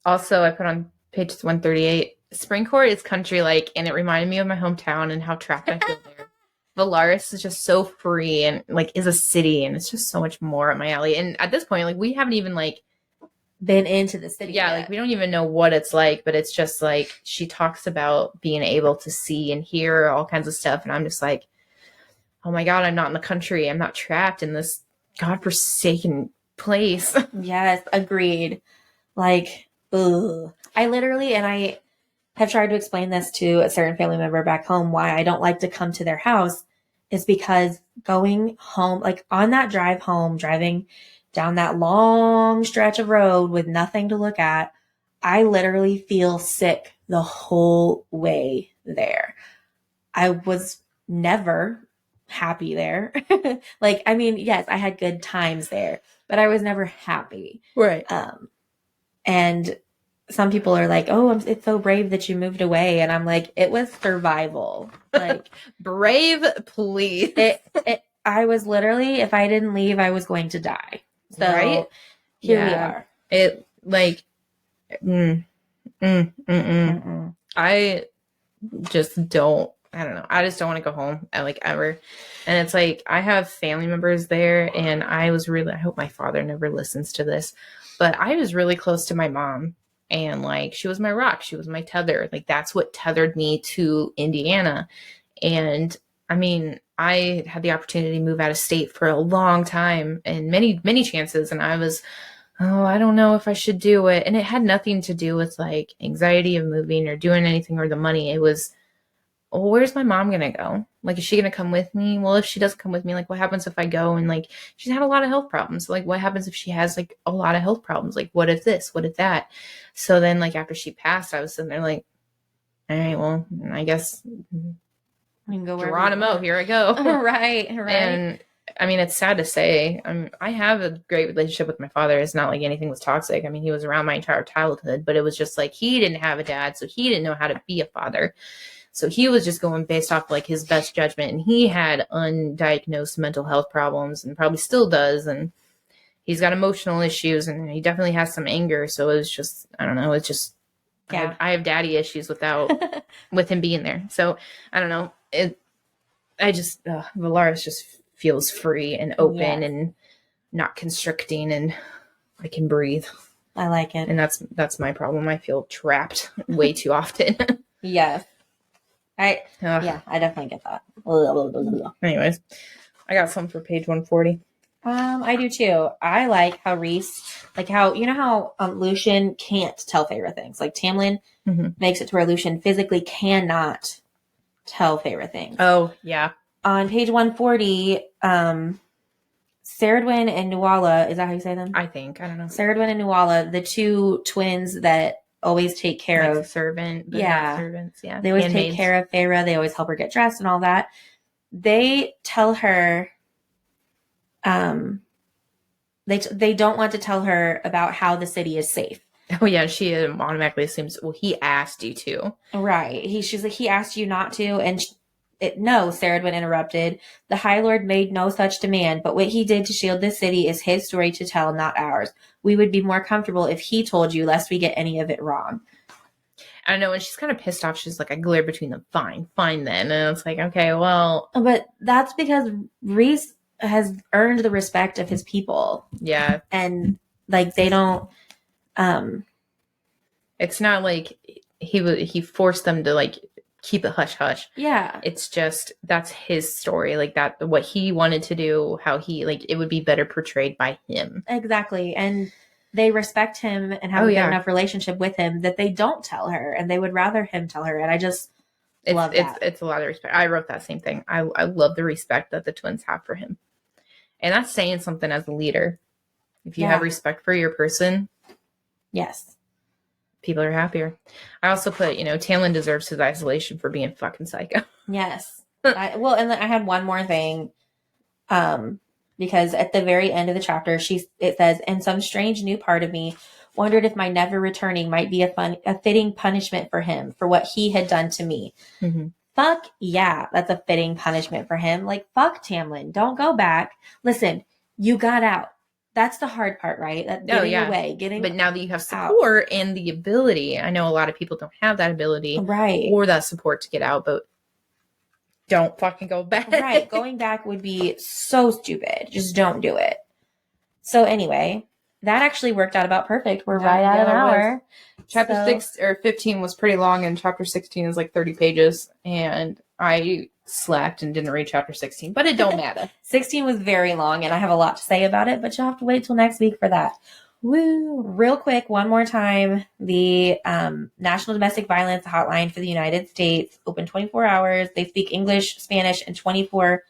Also, I put on page 138. Springcourt is country-like, and it reminded me of my hometown and how trapped I feel there. Valaris is just so free and like is a city, and it's just so much more at my alley. And at this point, like we haven't even like been into the city yet. Like we don't even know what it's like, but it's just like she talks about being able to see and hear all kinds of stuff, and I'm just like, oh my god, I'm not in the country. I'm not trapped in this godforsaken place. Yes, agreed. Like, ugh. I literally, and I have tried to explain this to a certain family member back home, why I don't like to come to their house is because going home, like on that drive home, driving down that long stretch of road with nothing to look at, I literally feel sick the whole way there. I was never happy there. Like, I mean, yes, I had good times there, but I was never happy. Right. And some people are like, oh, it's so brave that you moved away. And I'm like, it was survival. Like, brave, please. I was literally, if I didn't leave, I was going to die. So here we are. It like, I just don't. I don't know. I just don't want to go home like ever. And it's like, I have family members there, and I hope my father never listens to this, but I was really close to my mom, and like, she was my rock. She was my tether. Like, that's what tethered me to Indiana. And I mean, I had the opportunity to move out of state for a long time and many, many chances. And I was, I don't know if I should do it. And it had nothing to do with like anxiety of moving or doing anything or the money. It was, well, where's my mom going to go? Like, is she going to come with me? Well, if she doesn't come with me, like, what happens if I go? And like, she's had a lot of health problems. So, like, what happens if she has like a lot of health problems? Like, what if this? What if that? So then like after she passed, I was sitting there like, all right, well, I guess we can go Geronimo, here I go. Right. And I mean, it's sad to say, I have a great relationship with my father. It's not like anything was toxic. I mean, he was around my entire childhood, but it was just like, he didn't have a dad, so he didn't know how to be a father. So he was just going based off like his best judgment, and he had undiagnosed mental health problems and probably still does. And he's got emotional issues, and he definitely has some anger. So it was just, I don't know. It's just, yeah. I have daddy issues with him being there. So I don't know. Valaris just feels free and open and not constricting, and I can breathe. I like it. And that's my problem. I feel trapped way too often. Yes. I definitely get that. Anyways, I got some for page 140. I do too. I like how Reese, like how, you know how Lucian can't tell Feyre things. Like Tamlin makes it to where Lucian physically cannot tell Feyre things. Oh, yeah. On page 140, Saradwin and Nuala, is that how you say them? I think. I don't know. Saradwin and Nuala, the two twins that always take care of servants. Yeah. They always take care of Feyre. They always help her get dressed and all that. They tell her, they don't want to tell her about how the city is safe. Oh yeah, she automatically assumes, well, he asked you to. Right. She's like, he asked you not to, and no, Saradwin interrupted. The High Lord made no such demand, but what he did to shield this city is his story to tell, not ours. We would be more comfortable if he told you, lest we get any of it wrong. I know, and she's kind of pissed off. She's like, I glare between them. Fine then. And it's like, okay, well. But that's because Reese has earned the respect of his people. Yeah. And, like, they don't, it's not like he forced them to, like, keep it hush hush. Yeah. It's just, that's his story. Like, that, what he wanted to do, how he, like, it would be better portrayed by him. Exactly. And they respect him and have a good enough relationship with him that they don't tell her, and they would rather him tell her. And I just love that. It's a lot of respect. I wrote that same thing. I love the respect that the twins have for him. And that's saying something as a leader. If you have respect for your person. Yes. People are happier. I also put, Tamlin deserves his isolation for being fucking psycho. Yes. And then I had one more thing. Because at the very end of the chapter, it says, and some strange new part of me wondered if my never returning might be a fitting punishment for him for what he had done to me. Mm-hmm. Fuck yeah, that's a fitting punishment for him. Like, fuck Tamlin. Don't go back. Listen, you got out. That's the hard part, right? Getting away. But now that you have support and the ability, I know a lot of people don't have that ability. Right. Or that support to get out, but don't fucking go back. Right. Going back would be so stupid. Just don't do it. So anyway, that actually worked out about perfect. We're right at an hour. Chapter 15 was pretty long, and chapter 16 is like 30 pages. And I slacked and didn't read chapter 16, but it don't matter. 16 was very long, and I have a lot to say about it, but you'll have to wait till next week for that. Woo! Real quick, one more time, the National Domestic Violence Hotline for the United States, open 24 hours. They speak English, Spanish, and 200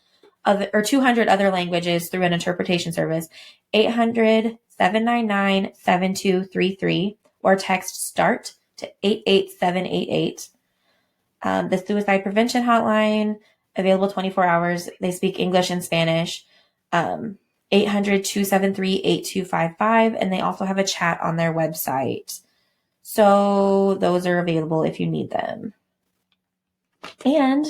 other languages through an interpretation service. 800-799-7233 or text START to 88788. The Suicide Prevention Hotline, available 24 hours. They speak English and Spanish. 800-273-8255. And they also have a chat on their website. So those are available if you need them. And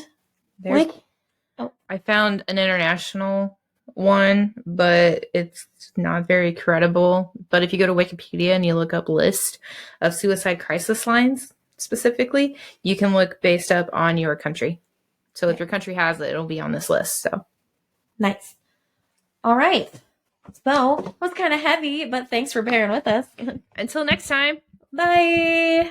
I found an international one, but it's not very credible. But if you go to Wikipedia and you look up list of suicide crisis lines specifically, you can look based up on your country. So if your country has it, it'll be on this list. So nice. All right. So it was kind of heavy, but thanks for bearing with us. Until next time. Bye.